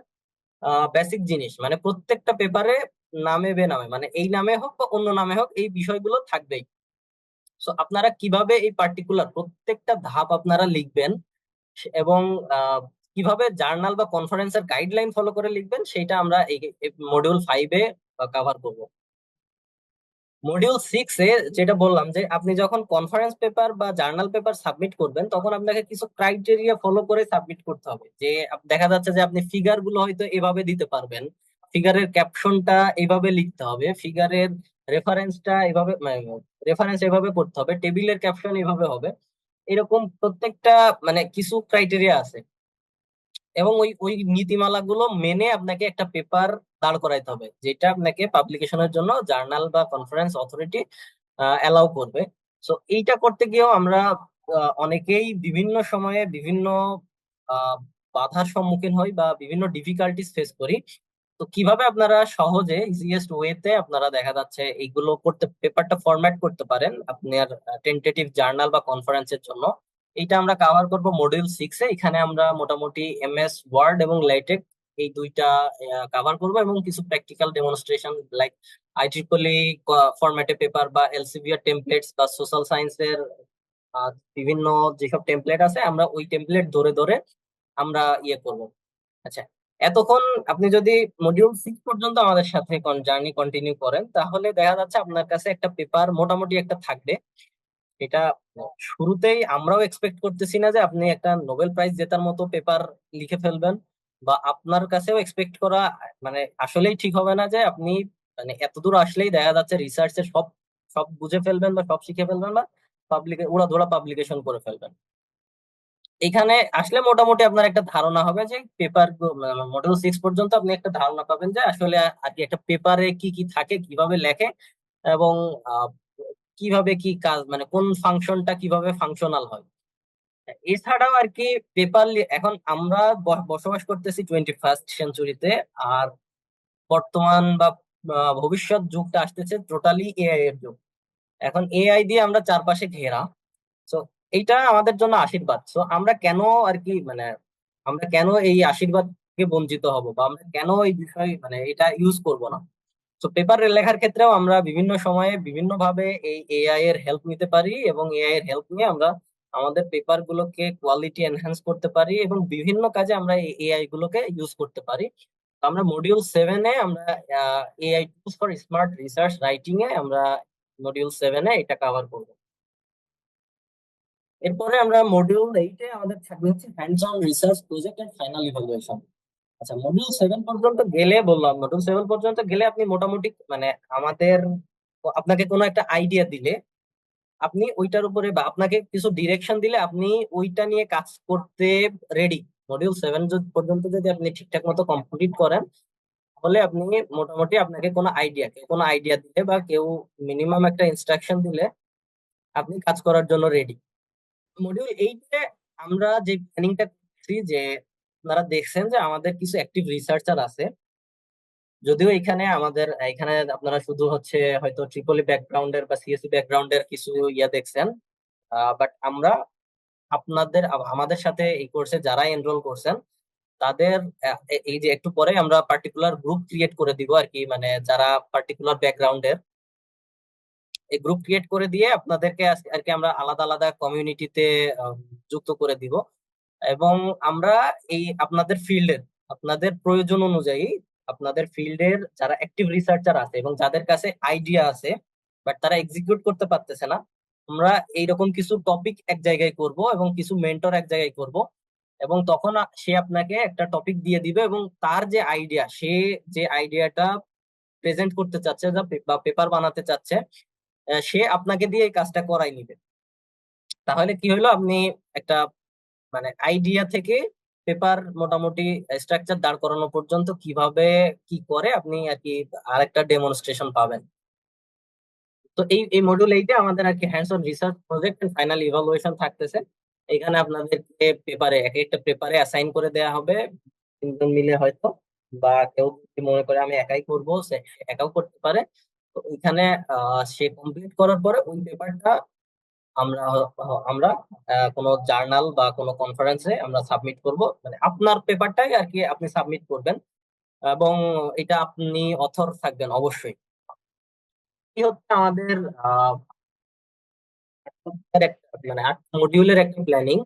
বেসিক জিনিস। মানে প্রত্যেকটা পেপারে নামে বেনামে, মানে এই নামে হোক বা অন্য নামে হোক, এই বিষয়গুলো থাকবেই। সো আপনারা কিভাবে এই পার্টিকুলার প্রত্যেকটা ধাপ আপনারা লিখবেন এবং আহ, কিভাবে জার্নাল বা কনফারেন্সের গাইডলাইন ফলো করে লিখবেন, সেটা আমরা এই মডিউল 5-এ কভার করব। মডিউল 6-এ যেটা বললাম, যে আপনি যখন কনফারেন্স পেপার বা জার্নাল পেপার সাবমিট করবেন তখন আপনাকে কিছু ক্রাইটেরিয়া ফলো করে সাবমিট করতে হবে। যে দেখা যাচ্ছে যে আপনি ফিগার গুলো হয়তো এভাবে দিতে পারবেন, ফিগারের ক্যাপশনটা এইভাবে লিখতে হবে, ফিগারের রেফারেন্সটা এভাবে রেফারেন্স এভাবে করতে হবে, টেবিলের ক্যাপশন এভাবে হবে। এরকম প্রত্যেকটা মানে কিছু ক্রাইটেরিয়া আছে, এবং ওই ওই নীতিমালাগুলো মেনে আপনাকে একটা পেপার দাঁড় করাইতে হবে, যেটা আপনাকে পাবলিকেশনের জন্য জার্নাল বা কনফারেন্স অথরিটি অ্যালাউ করবে। সো এইটা করতে গিয়েও আমরা অনেকেই বিভিন্ন সময়ে বিভিন্ন আহ, বাধার সম্মুখীন হই বা বিভিন্ন ডিফিকাল্টিস ফেস করি। তো কিভাবে আপনারা সহজে ইজিয়েস্ট ওয়েতে আপনারা দেখা যাচ্ছে এইগুলো করতে, পেপারটা ফরম্যাট করতে পারেন আপনার টেন্টেটিভ জার্নাল বা কনফারেন্সের জন্য, এইটা আমরা কভার করব মডিউল 6-এ। এখানে আমরা মোটামুটি এমএস ওয়ার্ড এবং লেটেক্স এই দুইটা কভার করব, এবং কিছু প্র্যাকটিক্যাল ডেমনস্ট্রেশন লাইক আইইইই ফরম্যাটে পেপার বা এলসিভিআর টেমপ্লেটস বা সোশ্যাল সায়েন্সের বিভিন্ন যেসব টেমপ্লেট আছে আমরা ওই টেমপ্লেট ধরে ধরে আমরা ইয়ে করব। আচ্ছা, এতক্ষণ আপনি যদি মডিউল 6 পর্যন্ত আমাদের সাথে জার্নি কন্টিনিউ করেন তাহলে দেখা যাচ্ছে আপনার কাছে একটা পেপার মোটামুটি একটা থাকবে। এটা শুরুতেই আমরাও এক্সপেক্ট করতেছি না যে আপনি একটা নোবেল প্রাইজ জেতার মতো পেপার লিখে ফেলবেন, বা আপনার কাছেও এক্সপেক্ট করা মানে আসলেই ঠিক হবে না যে আপনি মানে এতদূর আসলেই দেখা যাচ্ছে রিসার্চের সব সব বুঝে ফেলবেন বা সব শিখে ফেলবেন বা উড়াধুরা পাবলিকেশন করে ফেলবেন। এখানে আসলে মোটামুটি আপনার একটা ধারণা হবে যে পেপার মডিউল 6 পর্যন্ত আপনি একটা ধারণা পাবেন যে আসলে আর কি একটা পেপারে কি কি থাকে, কিভাবে লেখে, এবং আহ, কিভাবে কি কাজ, মানে কোন ফাংশনটা কিভাবে ফাংশনাল হয়। এছাড়াও আর কি পেপার, এখন আমরা বসবাস করতেছি 21st সেঞ্চুরিতে। আর বর্তমান বা ভবিষ্যৎ যুগটা আসতেছে টোটালি এআই এর যুগ। এখন এআই দিয়ে আমরা চারপাশে ঘেরা। তো এইটা আমাদের জন্য আশীর্বাদ। তো আমরা কেন আর কি মানে আমরা কেন এই আশীর্বাদকে বঞ্চিত হব, বা আমরা কেন এই বিষয় মানে এটা ইউজ করব না। তো পেপার লেখার ক্ষেত্রেও আমরা বিভিন্ন সময়ে বিভিন্ন ভাবে এই এআই এর হেল্প নিতে পারি, এবং এআই এর হেল্প নিয়ে আমরা আমাদের পেপার গুলোকে কোয়ালিটি এনহ্যান্স করতে পারি, এবং বিভিন্ন কাজে আমরা এই এআই গুলোকে ইউজ করতে পারি। তো আমরা মডিউল 7-এ আমরা AI tools for smart research writing এ আমরা মডিউল 7-এ এটা কভার করবো। এরপরে আমরা মডিউল 8-এ আমাদের থাকবে হচ্ছে hands on research project and final evaluation. আচ্ছা, মডিউল 7 পর্যন্ত গেলে বললাম, মডিউল 7 পর্যন্ত গেলে আপনি মোটামুটি মানে আমাদের আপনাকে কোনো একটা আইডিয়া দিলে আপনি ওইটার উপরে, বা আপনাকে কিছু ডিরেকশন দিলে আপনি ওইটা নিয়ে কাজ করতে রেডি। মডিউল 7 পর্যন্ত যদি আপনি ঠিকঠাক মতো কমপ্লিট করেন তাহলে আপনি মোটামুটি আপনাকে কোনো আইডিয়া দিলে বা কেউ মিনিমাম একটা ইনস্ট্রাকশন দিলে আপনি কাজ করার জন্য রেডি। মডিউল 8-এ আমরা যে প্ল্যানিংটা করছি, যে আপনারা দেখছেন যে আমাদের কিছু অ্যাক্টিভ রিসার্চার আছে। যদিও এখানে আপনারা শুধু হচ্ছে হয়তো ট্রিপলি ব্যাকগ্রাউন্ডের বা সিএসসি ব্যাকগ্রাউন্ডের কিছু ইয়া দেখছেন, বাট আমরা আমাদের সাথে এই কোর্সে যারা এনরোল করছেন তাদের এই যে একটু পরে আমরা পার্টিকুলার গ্রুপ ক্রিয়েট করে দিব আর কি, মানে যারা পার্টিকুলার ব্যাকগ্রাউন্ডের, এই গ্রুপ ক্রিয়েট করে দিয়ে আপনাদেরকে আর কি আমরা আলাদা আলাদা কমিউনিটিতে যুক্ত করে দিব। এবং আমরা এই আপনাদের প্রয়োজন অনুযায়ী আপনাদের ফিল্ডের যারা অ্যাক্টিভ রিসার্চার আছে এবং যাদের কাছে আইডিয়া আছে বাট তারা এক্সিকিউট করতে পারতেছে না, আমরা এইরকম কিছু টপিক এক জায়গায় করব এবং কিছু মেন্টর এক জায়গায় করব। এবং তখন সে আপনাকে একটা টপিক দিয়ে দিবে, এবং তার যে আইডিয়া, সে যে আইডিয়াটা প্রেজেন্ট করতে চাচ্ছে বা পেপার বানাতে চাচ্ছে, সে আপনাকে দিয়ে এই কাজটা করাই নিবে। তাহলে কি হলো, আপনি একটা মানে আইডিয়া থেকে পেপার মোটামুটি স্ট্রাকচার দাঁড় করানো পর্যন্ত কিভাবে কি করে আপনি আর কি আরেকটা ডেমনস্ট্রেশন পাবেন। তো এই এই মডিউল এইটা আমাদের আর কি hands on research project and final evaluation থাকতেছে। এখানে আপনাদেরকে পেপারে এক একটা পেপারে অ্যাসাইন করে দেওয়া হবে 3 জন মিলে হয়তো, বা কেউ যদি মনে করে আমি একাই করব সে একাও করতে পারে। তো এখানে সে কমপ্লিট করার পরে ওই পেপারটা আমরা কোনো জার্নাল বা কোনো কনফারেন্সে আমরা সাবমিট করব, মানে আপনার পেপারটাই আর কি আপনি সাবমিট করবেন, এবং এটা আপনি অথর থাকবেন অবশ্যই। এই হচ্ছে আমাদের মানে 8 মডিউলের একটা প্ল্যানিং,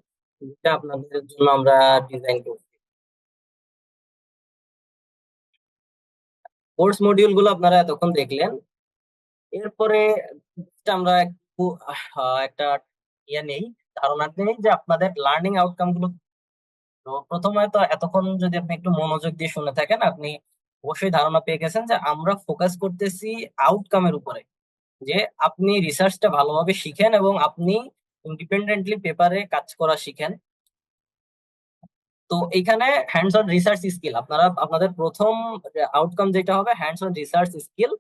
যেটা আপনাদের জন্য আমরা ডিজাইন করছি। কোর্স মডিউল গুলো আপনারা এতক্ষণ দেখলেন। এরপরে আমরা একটু একটা নেই, ধারণা নেই যে আপনাদের লার্নিং আউটকাম গুলো। তো প্রথমে তো এতক্ষণ যদি আপনি একটু মনোযোগ দিয়ে শুনে থাকেন, আপনি অবশ্যই ধারণা পেয়ে গেছেন যে আমরা ফোকাস করতেছি আউটকামের উপরে, যে আপনি রিসার্চটা ভালোভাবে শিখেন এবং আপনি ইন্ডিপেন্ডেন্টলি পেপারে কাজ করা শিখেন। তো এইখানে হ্যান্ডস অন রিসার্চ স্কিল আপনারা আপনাদের প্রথম আউটকাম যেটা হবে হ্যান্ডস অন রিসার্চ স্কিল।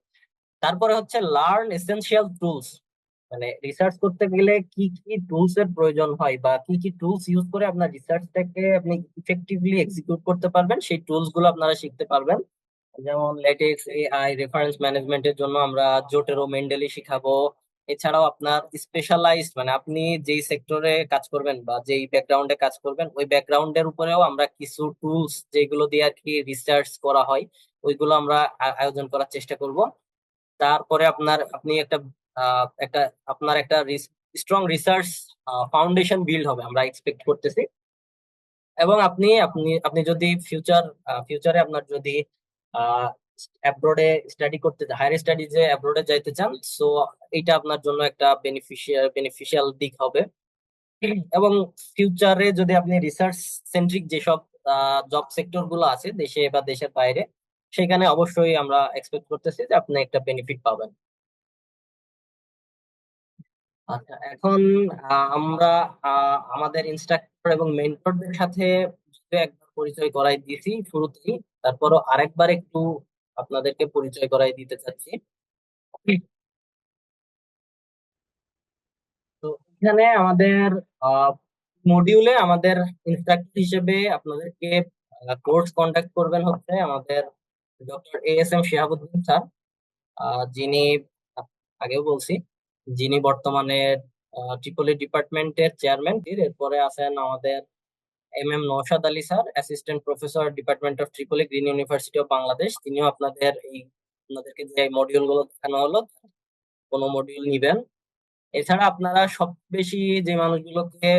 তারপরে হচ্ছে লার্ন এসেনশিয়াল টুলস, মানে রিসার্চ করতে গেলে কি কি টুলস এর প্রয়োজন হয় বা কি কি টুলস ইউজ করে আপনার রিসার্চটাকে আপনি ইফেক্টিভলি এক্সিকিউট করতে পারবেন, সেই টুলস গুলো আপনারা শিখতে পারবেন। যেমন লেটেক্স, এআই, রেফারেন্স ম্যানেজমেন্টের জন্য আমরা জোটেরো, মেন্ডেলি শিখাবো। এছাড়াও আপনার স্পেশালাইজড মানে আপনি যেই সেক্টরে কাজ করবেন বা যেই ব্যাকগ্রাউন্ডে কাজ করবেন ওই ব্যাকগ্রাউন্ডের উপরেও আমরা কিছু টুলস যেগুলো দিয়ে আর কি রিসার্চ করা হয় ওইগুলো আমরা আয়োজন করার চেষ্টা করব। তারপরে আপনি একটা আপনার একটা স্ট্রং রিসার্চ ফাউন্ডেশন বিল্ড হবে আমরা এক্সপেক্ট করতেছি। এবং আপনি আপনি আপনি যদি ফিউচারে আপনার যদি অ্যাব্রোডে স্টাডি করতে হায়ার স্টাডিজে অ্যাব্রোডে যাইতে চান, সো এটা আপনার জন্য একটা বেনিফিশিয়াল দিক হবে। এবং ফিউচারে যদি আপনি রিসার্চ সেন্ট্রিক যেসব জব সেক্টর গুলো আছে দেশে বা দেশের বাইরে, সেখানে অবশ্যই আমরা এক্সপেক্ট করতেছি যে আপনি একটা বেনিফিট পাবেন। আচ্ছা, এখন আমরা আমাদের ইনস্ট্রাক্টর এবং মেন্টরদের সাথে যদিও একবার পরিচয় করাই দিয়েছি শুরুতেই, তারপরও আরেকবার একটু আপনাদেরকে পরিচয় করাই দিতে চাচ্ছি। তো এখানে আমাদের মডিউলে আমাদের ইনস্ট্রাক্টর হিসেবে আপনাদেরকে কোর্স কন্ডাক্ট করবেন হচ্ছে আমাদের ডক্টর ASM শিহাবুদ্দিন স্যার, যিনি আগেও বলছি, যিনি বর্তমানে ট্রিপলি ডিপার্টমেন্টের চেয়ারম্যান। এরপরে আছেন আমাদের MM Nowshad Ali sir, assistant professor, department of Tripoli, green University of Bangladesh. তিনিও আপনাদেরকে যে মডিউল গুলো দেখানো হলো কোনো মডিউল নিবেন। এছাড়া আপনারা সব বেশি যে মানুষগুলোকে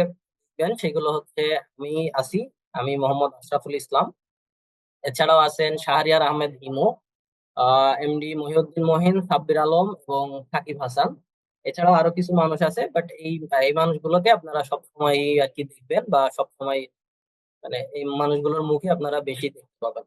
দেখবেন সেগুলো হচ্ছে আমি মোহাম্মদ আশরাফুল ইসলাম। এছাড়াও আছেন শাহরিয়ার আহমেদ ইমু, MD মহিউদ্দিন মহিন, সাব্বির আলম এবং সাকিব হাসান। এছাড়াও আরো কিছু মানুষ আছে, বাট এই এই মানুষগুলোকে আপনারা সবসময় আর কি দেখবেন বা সবসময় মানে এই মানুষগুলোর মুখে আপনারা বেশি দেখতে পাবেন।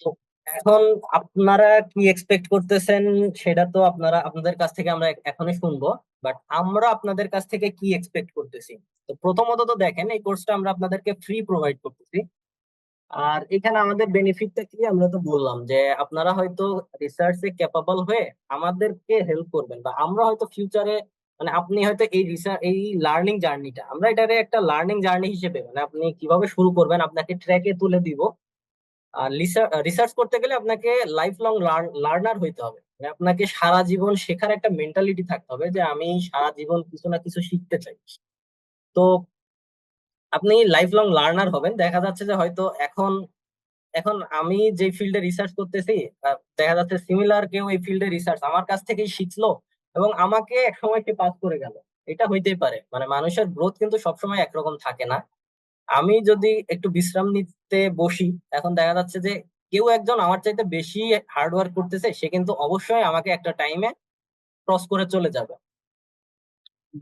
তো এখন আপনারা কি এক্সপেক্ট করতেছেন সেটা তো আপনাদের কাছ থেকে আমরা এখনই শুনবো, বাট আমরা আপনাদের কাছ থেকে কি এক্সপেক্ট করতেছি। তো প্রথমত তো দেখেন এই কোর্সটা আমরা আপনাদেরকে ফ্রি প্রোভাইড করতেছি। আর এখানে আমাদের বেনিফিটটা কি আমরা তো বললাম যে আপনারা হয়তো রিসার্চে ক্যাপাবল হয়ে আমাদেরকে হেল্প করবেন, বা আমরা হয়তো ফিউচারে মানে আপনি হয়তো এই রিসার্চ এই লার্নিং জার্নিটা আমরা এটারে একটা লার্নিং জার্নি হিসেবে মানে আপনি কিভাবে শুরু করবেন আপনাকে ট্র্যাকে তুলে দিব। আর রিসার্চ করতে গেলে আপনাকে লাইফ লং লার্নার হইতে হবে, মানে আপনাকে সারা জীবন শেখার একটা মেন্টালিটি থাকতে হবে যে আমি সারা জীবন কিছু না কিছু শিখতে চাই। তো আপনি লাইফ লং লার্নার হবেন। দেখা যাচ্ছে যে হয়তো এখন এখন আমি যে ফিল্ডে রিসার্চ করতেছি, দেখা যাচ্ছে সিমিলার কেউ এই ফিল্ডে রিসার্চ আমার কাছ থেকেই শিখলো এবং আমাকে এক সময় সে পাস করে গেল। এটা হইতেই পারে, মানে মানুষের গ্রোথ কিন্তু সবসময় একরকম থাকে না। আমি যদি একটু বিশ্রাম নিতে বসি, এখন দেখা যাচ্ছে যে কেউ একজন আমার চাইতে বেশি হার্ড ওয়ার্ক করতেছে, সে কিন্তু অবশ্যই আমাকে একটা টাইমে ক্রস করে চলে যাবে।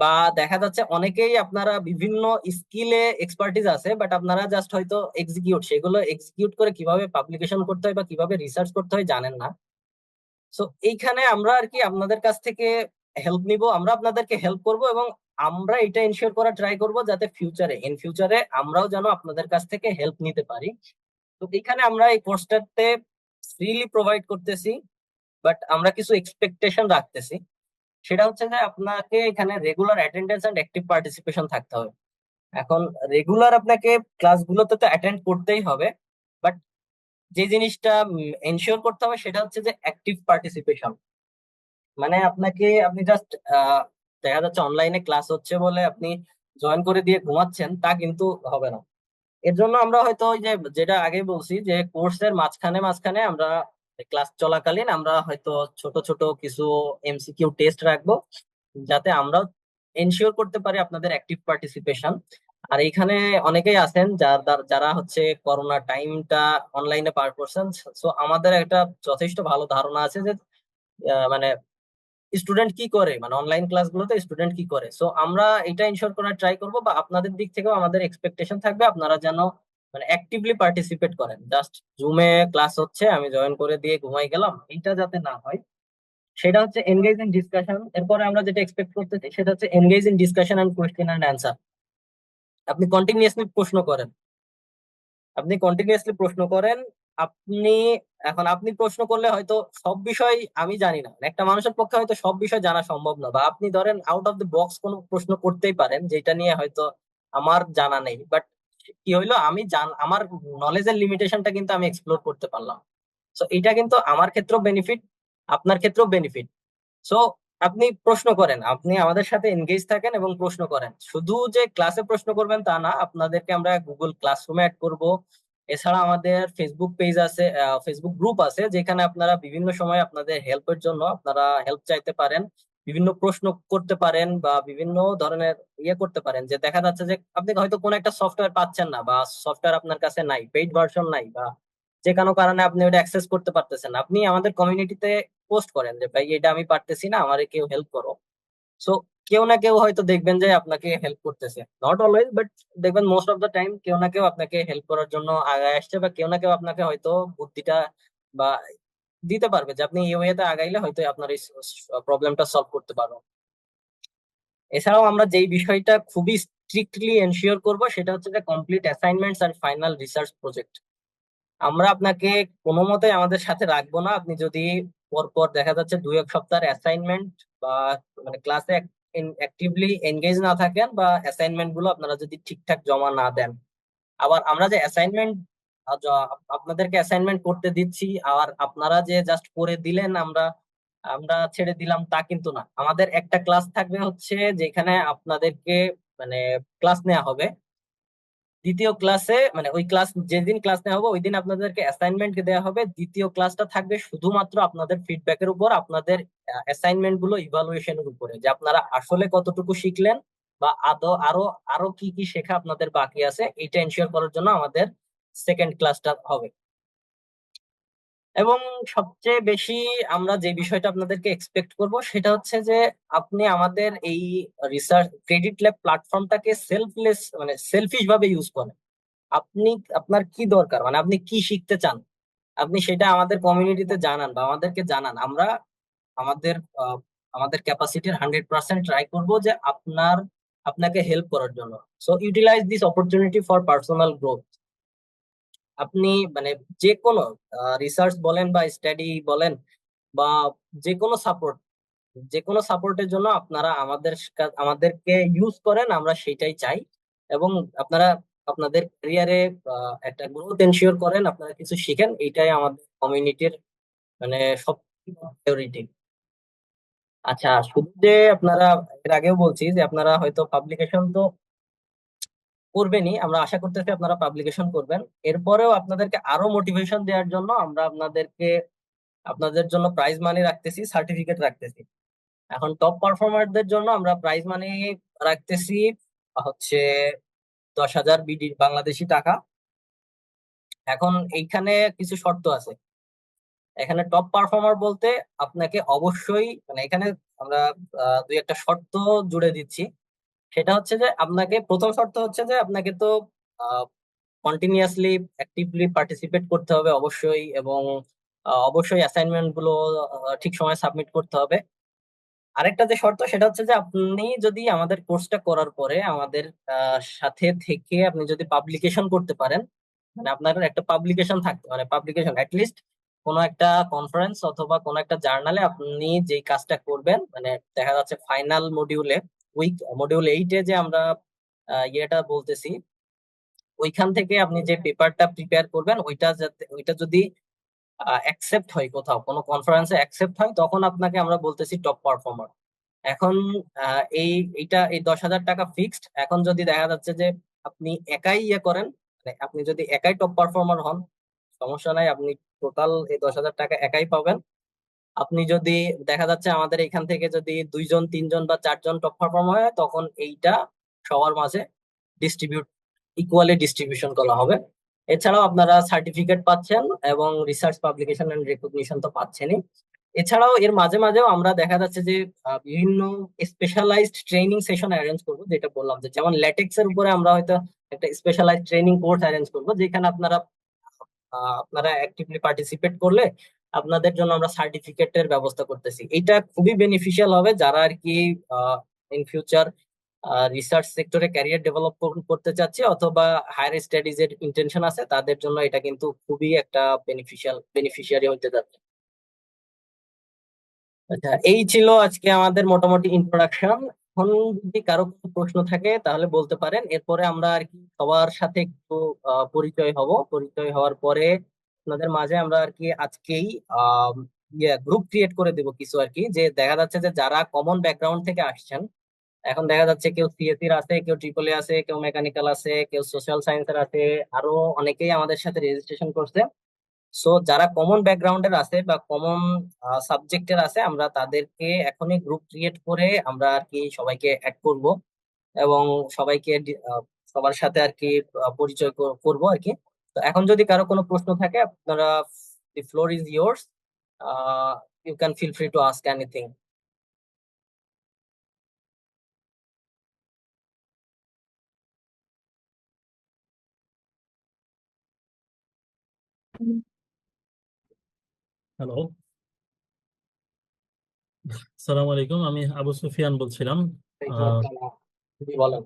বা দেখা যাচ্ছে অনেকেই আপনারা বিভিন্ন স্কিলে এক্সপার্টিস আছে, বাট আপনারা জাস্ট হয়তো সেগুলো এক্সিকিউট করে কিভাবে পাবলিকেশন করতে হয় বা কিভাবে রিসার্চ করতে হয় জানেন না। সো এইখানে আমরা আর কি আপনাদের কাছ থেকে হেল্প নিব, আমরা আপনাদেরকে হেল্প করব এবং আমরা এটা এনশিওর করা ট্রাই করব যাতে ইন ফিউচারে আমরাও যেন আপনাদের কাছ থেকে হেল্প নিতে পারি। তো এখানে আমরা এই কোর্সটাতে ফ্রিলি প্রোভাইড করতেছি, বাট আমরা কিছু এক্সপেকটেশন রাখতেছি। সেটা হচ্ছে যে আপনাকে এখানে regular attendance and active participation থাকতে হবে। এখন রেগুলার আপনাকে ক্লাসগুলোতে তো অ্যাটেন্ড করতেই হবে, বাট যে জিনিসটা এনশিওর করতে হবে সেটা হচ্ছে যে অ্যাক্টিভ পার্টিসিপেশন। মানে আপনি জাস্ট দেখা যাচ্ছে অনলাইনে ক্লাস হচ্ছে বলে আপনি জয়েন করে দিয়ে ঘুমাচ্ছেন, তা কিন্তু হবে না। এর জন্য আমরা হয়তো ওই যে যেটা আগে বলছি যে কোর্সের মাঝখানে মাঝখানে আমরা ক্লাস চলাকালীন আমরা হয়তো ছোট ছোট কিছু এমসিকিউ টেস্ট রাখবো, যাতে আমরা এনশিওর করতে পারি আপনাদের অ্যাক্টিভ পার্টিসিপেশন। আর এখানে অনেকেই আছেন যারা হচ্ছে করোনা টাইমটা অনলাইনে পার করছেন। সো আমাদের একটা যথেষ্ট ভালো ধারণা আছে যে মানে স্টুডেন্ট কি করে, মানে অনলাইন ক্লাসগুলোতে স্টুডেন্ট কি করে। সো আমরা এটা ইনশোর করার ট্রাই করব, বা আপনাদের দিক থেকেও আমাদের এক্সপেকটেশন থাকবে আপনারা যেন মানে অ্যাক্টিভলি পার্টিসিপেট করেন। জাস্ট জুমে ক্লাস হচ্ছে আমি জয়েন করে দিয়ে ঘুমাই গেলাম, এটা যাতে না হয়। সেটা হচ্ছে এনগেজ ইন ডিসকাশন। এরপরে আমরা যেটা এক্সপেক্ট করতেছি সেটা হচ্ছে engage in discussion and question and answer. আপনি কন্টিনিউয়াসলি প্রশ্ন করেন, আপনি কন্টিনিউয়াসলি প্রশ্ন করেন। আপনি আপনি প্রশ্ন করলে হয়তো সব বিষয় আমি জানি না, একটা মানুষের পক্ষে হয়তো সব বিষয় জানা সম্ভব না, বা আপনি ধরেন আউট অফ দ্য বক্স কোনো প্রশ্ন করতেই পারেন যেটা নিয়ে হয়তো আমার জানা নেই, বাট কি হইলো আমার নলেজের লিমিটেশনটা কিন্তু আমি এক্সপ্লোর করতে পারলাম। তো এটা কিন্তু আমার ক্ষেত্রেও বেনিফিট, আপনার ক্ষেত্রেও বেনিফিট। সো আপনি প্রশ্ন করেন, আপনি আমাদের সাথে এনগেজ থাকেন এবং প্রশ্ন করেন। শুধু যে ক্লাসে প্রশ্ন করবেন তা না, আপনাদেরকে আমরা গুগল ক্লাসরুমে অ্যাড করব। এছাড়া আমাদের ফেসবুক পেজ আছে, ফেসবুক গ্রুপ আছে, যেখানে আপনারা বিভিন্ন সময় আপনাদের হেল্পের জন্য আপনারা হেল্প চাইতে পারেন, বিভিন্ন প্রশ্ন করতে পারেন, বা বিভিন্ন ধরনের করতে পারেন। যে দেখা যাচ্ছে যে আপনি হয়তো কোনো একটা সফটওয়্যার পাচ্ছেন না, বা সফটওয়্যার আপনার কাছে নাই, পেইড ভার্সন নাই, বা যে কোনো কারণে আপনি ওটা অ্যাক্সেস করতে পারতেছেন না, আপনি আমাদের কমিউনিটিতে পোস্ট করেন যে ভাই এটা আমি পারতেছি না, আমারে কেউ হেল্প করো। সো কেউ না কেউ হয়তো দেখবেন যে আপনাকে হেল্প করতেছে, নট অলওয়েজ বাট দেখবেন মোস্ট অফ দ্য টাইম কেউ না কেউ আপনাকে হেল্প করার জন্য আগায় আসছে, বা কেউ না কেউ আপনাকে হয়তো বুদ্ধিটা বা দিতে পারবে যে আপনি এই ওয়েতে আগাইলে হয়তো আপনার এই প্রবলেমটা সলভ করতে পারো। এছাড়াও আমরা যেই বিষয়টা খুবই স্ট্রিক্টলি এনশিওর করব সেটা হচ্ছে যে complete assignments and final research project. আমরা আপনাকে কোনো মতে আমাদের সাথে রাখবো না আপনি যদি পরপর দেখা যাচ্ছে 2-1 সপ্তাহের অ্যাসাইনমেন্ট বা মানে ক্লাসে অ্যাক্টিভলি এনগেজ না থাকেন, বা অ্যাসাইনমেন্ট গুলো আপনারা যদি ঠিকঠাক জমা না দেন। আবার আমরা যে অ্যাসাইনমেন্ট আপনাদেরকে অ্যাসাইনমেন্ট করতে দিচ্ছি, আর আপনারা যে জাস্ট করে দিলেন আমরা আমরা ছেড়ে দিলাম, তা কিন্তু না। আমাদের একটা ক্লাস থাকবে হচ্ছে যেখানে আপনাদেরকে মানে ক্লাস নেওয়া হবে। দ্বিতীয় ক্লাসে মানে ওই ক্লাস যেদিন ক্লাস নেওয়া হবে ওই দিন আপনাদেরকে অ্যাসাইনমেন্ট দেওয়া হবে। দ্বিতীয় ক্লাসটা থাকবে শুধুমাত্র আপনাদের ফিডব্যাকের উপর, আপনাদের অ্যাসাইনমেন্ট গুলো ইভালুয়েশনের উপরে, যে আপনারা আসলে কতটুকু শিখলেন, বা আদৌ আরো আরো কি কি শেখা আপনাদের বাকি আছে, এটা এনশিওর করার জন্য আমাদের সেকেন্ড ক্লাসটা হবে। এবং সবচেয়ে বেশি আমরা যে বিষয়টা আপনাদেরকে এক্সপেক্ট করব সেটা হচ্ছে যে আপনি আমাদের এই রিসার্চ ক্রেডিট ল্যাব প্ল্যাটফর্মটাকে সেলফলেস মানে সেলফিশ ভাবে ইউজ করেন। আপনি আপনার কি দরকার, মানে আপনি কি শিখতে চান, আপনি সেটা আমাদের কমিউনিটিতে জানান বা আমাদেরকে জানান। আমরা আমাদের আহ, আমাদের ক্যাপাসিটির 100% ট্রাই করব যে আপনাকে হেল্প করার জন্য। So utilise this opportunity for personal growth. আপনি মানে যে কোনো রিসার্চ বলেন বা স্টাডি বলেন, বা যে কোনো সাপোর্ট, যে কোনো সাপোর্টের জন্য আপনারা আমাদেরকে ইউজ করেন, আমরা সেটাই চাই। এবং আপনারা আপনাদের ক্যারিয়ারে একটা গ্রোথ এনশিওর করেন, আপনারা কিছু শিখেন, এইটাই আমাদের কমিউনিটির মানে সব প্রায়োরিটি। আচ্ছা, শুধু যে আপনারা, এর আগেও বলছি যে আপনারা হয়তো পাবলিকেশন তো করবেনই, আমরা আশা করতেছি আপনারা পাবলিকেশন করবেন। এরপরেও আপনাদেরকে আরো মোটিভেশন দেওয়ার জন্য আমরা আপনাদের জন্য প্রাইজ মানি রাখতেছি, সার্টিফিকেট রাখতেছি। এখন টপ পারফর্মারদের জন্য আমরা প্রাইজ মানি রাখতেছি হচ্ছে 10,000 বাংলাদেশি টাকা। এখন এইখানে কিছু শর্ত আছে। এখানে টপ পারফর্মার বলতে আপনাকে অবশ্যই মানে এখানে আমরা 2-1টা শর্ত জুড়ে দিচ্ছি। সেটা হচ্ছে যে আপনাকে প্রথম শর্ত হচ্ছে যে আপনাকে তো কন্টিনিউয়াসলি অ্যাক্টিভলি পার্টিসিপেট করতে হবে অবশ্যই, এবং অবশ্যই অ্যাসাইনমেন্ট গুলো ঠিক সময় সাবমিট করতে হবে। আরেকটা যে শর্ত সেটা হচ্ছে যে আপনি যদি আমাদের কোর্সটা করার পরে আমাদের সাথে থেকে আপনি যদি পাবলিকেশন করতে পারেন, মানে আপনার একটা পাবলিকেশন থাকতে, মানে পাবলিকেশন লিস্ট কোনো একটা কনফারেন্স অথবা কোনো একটা জার্নালে আপনি যেই কাজটা করবেন, মানে দেখা যাচ্ছে ফাইনাল মডিউলে, মডিউল 8-এ যে আমরা ইয়েটা বলতেছি, ওইখান থেকে আপনি যে পেপারটা প্রিপেয়ার করবেন ওইটা যদি অ্যাকসেপ্ট হয়, কোথাও কোনো কনফারেন্সে অ্যাকসেপ্ট হয়, তখন আপনাকে আমরা বলতেছি টপ পারফর্মার। এখন এই 10,000 টাকা ফিক্সড। এখন যদি দেখা যাচ্ছে যে আপনি একাই ইয়ে করেন, মানে আপনি যদি একাই টপ পারফর্মার হন, সমস্যা নাই, আপনি টোটাল এই 10,000 টাকা একাই পাবেন। আপনি যদি দেখা যাচ্ছে আমাদের এখান থেকে যদি 2 জন 3 জন বা 4 জন টপ পারফর্মার হয়, তখন এইটা সবার মাঝে ডিস্ট্রিবিউট ইকুয়ালি ডিস্ট্রিবিউশন করা হবে। এছাড়াও আপনারা সার্টিফিকেট পাচ্ছেন এবং রিসার্চ পাবলিকেশন এন্ড রেকগনিশন তো পাচ্ছেনই। এছাড়াও এর মাঝে মাঝেও আমরা দেখা যাচ্ছে যে বিভিন্ন স্পেশালাইজড ট্রেনিং সেশন অ্যারেঞ্জ করবো, যেটা বললাম যে যেমন ল্যাটেক্স এর উপরে আমরা হয়তো একটা স্পেশালাইজড ট্রেনিং কোর্স অ্যারেঞ্জ করবো, যেখানে আপনারা অ্যাক্টিভলি পার্টিসিপেট করলে আপনাদের জন্য আমরা সার্টিফিকেটের ব্যবস্থা করতেছি। এটা খুবই বেনিফিশিয়াল হবে যারা আর কি ইন ফিউচার রিসার্চ সেক্টরে ক্যারিয়ার ডেভেলপ করতে চাচ্ছে অথবা হায়ার স্টাডিজ এর ইন্টেনশন আছে, তাদের জন্য এটা কিন্তু খুবই একটা বেনিফিশিয়ারি হতে যাচ্ছে। আচ্ছা, এই ছিল আজকে আমাদের মোটামুটি ইন্ট্রোডাকশন। এখন যদি কারো কোনো প্রশ্ন থাকে তাহলে বলতে পারেন, এরপরে আমরা আর কি সবার সাথে একটু পরিচয় হব। পরিচয় হওয়ার পরে আপনাদের মাঝে আমরা আর কি আজকেই আহ গ্রুপ ক্রিয়েট করে দেবো কিছু আর কি, যে দেখা যাচ্ছে যে যারা কমন ব্যাকগ্রাউন্ড থেকে আসছেন, এখন দেখা যাচ্ছে কেউ সিএসসি এর আছে, কেউ ট্রিপল এ আছে, কেউ মেকানিক্যাল আছে, কেউ সোশ্যাল সায়েন্সের আছে, আরো অনেকেই আমাদের সাথে রেজিস্ট্রেশন করছে। সো যারা কমন ব্যাকগ্রাউন্ডের আছে বা কমন সাবজেক্টের আছে, আমরা তাদেরকে এখনই গ্রুপ ক্রিয়েট করে আমরা আর কি সবাইকে অ্যাড করব এবং সবাইকে সবার সাথে আর কি পরিচয় করব আর কি। তো এখন যদি কারো কোনো প্রশ্ন থাকে, আপনারা, the floor is yours, you can feel free to ask anything. Hello, আসসালামু আলাইকুম। আমি আবু সুফিয়ান বলছিলাম। আহ, বলেন।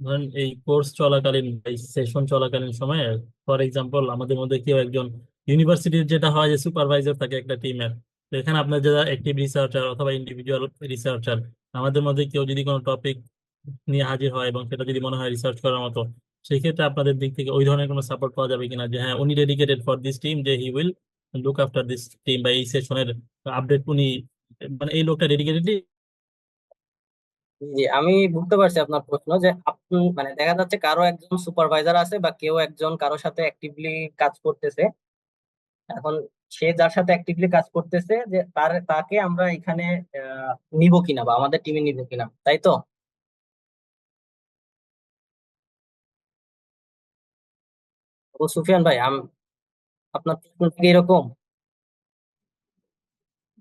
ধরেন এই কোর্স চলাকালীন, এই সেশন চলাকালীন সময়ে, ফর এক্সাম্পল আমাদের মধ্যে কেউ একজন ইউনিভার্সিটির, যেটা হয় যে সুপারভাইজার থাকে একটা টিমের, তো এখানে আপনার যারা অ্যাক্টিভ রিসার্চার অথবা ইন্ডিভিজুয়াল রিসার্চার, আমাদের মধ্যে কেউ যদি কোনো টপিক নিয়ে হাজির হয় এবং সেটা যদি মনে হয় রিসার্চ করার মতো, সেই ক্ষেত্রে আপনাদের দিক থেকে ওই ধরনের কোনো সাপোর্ট পাওয়া যাবে কিনা, যে হ্যাঁ উনি ডেডিকেটেড ফর দিস টিম, যে he will look after this team, বা এই সেশনের আপডেট উনি, মানে এই লোকটা ডেডিকেটেডলি। জি, আমি বুঝতে পারছি আপনার প্রশ্ন, যে আপনি মানে দেখা যাচ্ছে কারো একজন সুপারভাইজার আছে বা কেউ একজন কারো সাথে অ্যাক্টিভলি কাজ করতেছে। এখন সে যার সাথে অ্যাক্টিভলি কাজ করতেছে, যে তাকে আমরা এখানে নিব কিনা বা আমাদের টিমে নিব কিনা, তাই তো? ও সুফিয়ান ভাই, আপনার প্রশ্ন কি এরকম?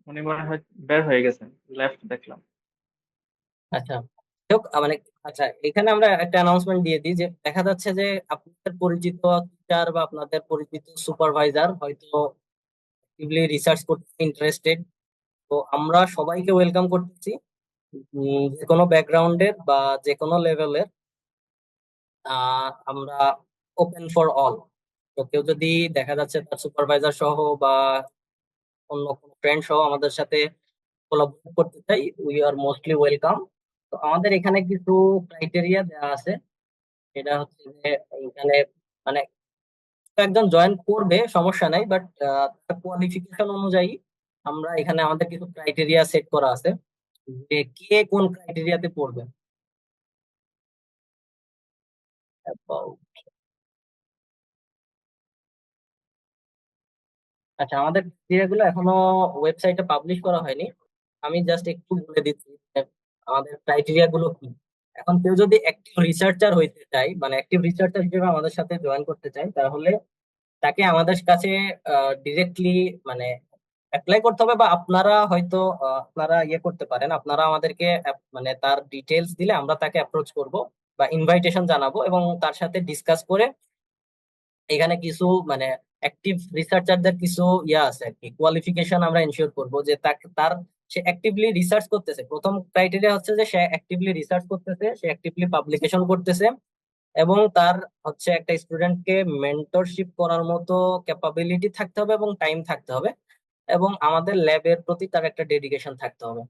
উনি মনে হয় বের হয়ে গেছেন, লেফট দেখলাম। আচ্ছা, হোক, মানে আচ্ছা, এখানে আমরা একটা অ্যানাউন্সমেন্ট দিয়ে দিই, যে দেখা যাচ্ছে যে আপনাদের পরিচিত টিচার বা আপনাদের পরিচিত সুপারভাইজার হয়তো রিসার্চ করতে ইন্টারেস্টেড। তো আমরা সবাইকে ওয়েলকাম করতেছি, যে কোনো ব্যাকগ্রাউন্ডের বা যে কোনো লেভেলের। আমরা ওপেন ফর অল। তো কেউ যদি দেখা যাচ্ছে তার সুপারভাইজার সহ বা অন্য কোনো ফ্রেন্ড সহ আমাদের সাথে কোলাবোরেট করতে চাই, উই আর মোস্টলি ওয়েলকাম। তো আমাদের এখানে কিছু ক্রাইটেরিয়া দেওয়া আছে। সেটা হচ্ছে যে এখানে মানে একজন জয়েন করবে সমস্যা নাই, বাট তার কোয়ালিফিকেশন অনুযায়ী আমরা এখানে আমাদের কিছু ক্রাইটেরিয়া সেট করা আছে, যে কে কোন ক্রাইটেরিয়াতে পড়বে। আচ্ছা, আমাদের ক্রাইটেরিয়া গুলো এখনো ওয়েবসাইটে পাবলিশ করা হয়নি। আমি জাস্ট একটু বলে দিচ্ছি যে আমাদের ক্রাইটেরিয়া গুলো কি। এখন কেউ যদি অ্যাক্টিভ রিসার্চার হইতে চায়, মানে অ্যাক্টিভ রিসার্চার হিসেবে আমাদের সাথে জয়েন করতে চায়, তাহলে তাকে আমাদের কাছে ডিরেক্টলি মানে অ্যাপ্লাই করতে হবে, বা আপনারা হয়তো আপনারা ইয়ে করতে পারেন, আপনারা আমাদেরকে মানে তার ডিটেলস দিলে আমরা তাকে অ্যাপ্রোচ করব বা ইনভাইটেশন জানাবো এবং তার সাথে ডিসকাস করে এখানে কিছু মানে অ্যাক্টিভ রিসার্চারদের কিছু ইয়া আছে আর কি, কোয়ালিফিকেশন আমরা এনশিওর করব, যে তাকে তার সে অ্যাক্টিভলি রিসার্চ করতেছে। প্রথম ক্রাইটেরিয়া হচ্ছে যে সে অ্যাক্টিভলি রিসার্চ করতেছে, সে অ্যাক্টিভলি পাবলিকেশন করতেছে, এবং তার হচ্ছে একটা স্টুডেন্টকে মেন্টরশিপ করার মতো ক্যাপাবিলিটি থাকতে হবে এবং টাইম থাকতে হবে, এবং আমাদের ল্যাবের প্রতি তার একটা ডেডিকেশন থাকতে হবে।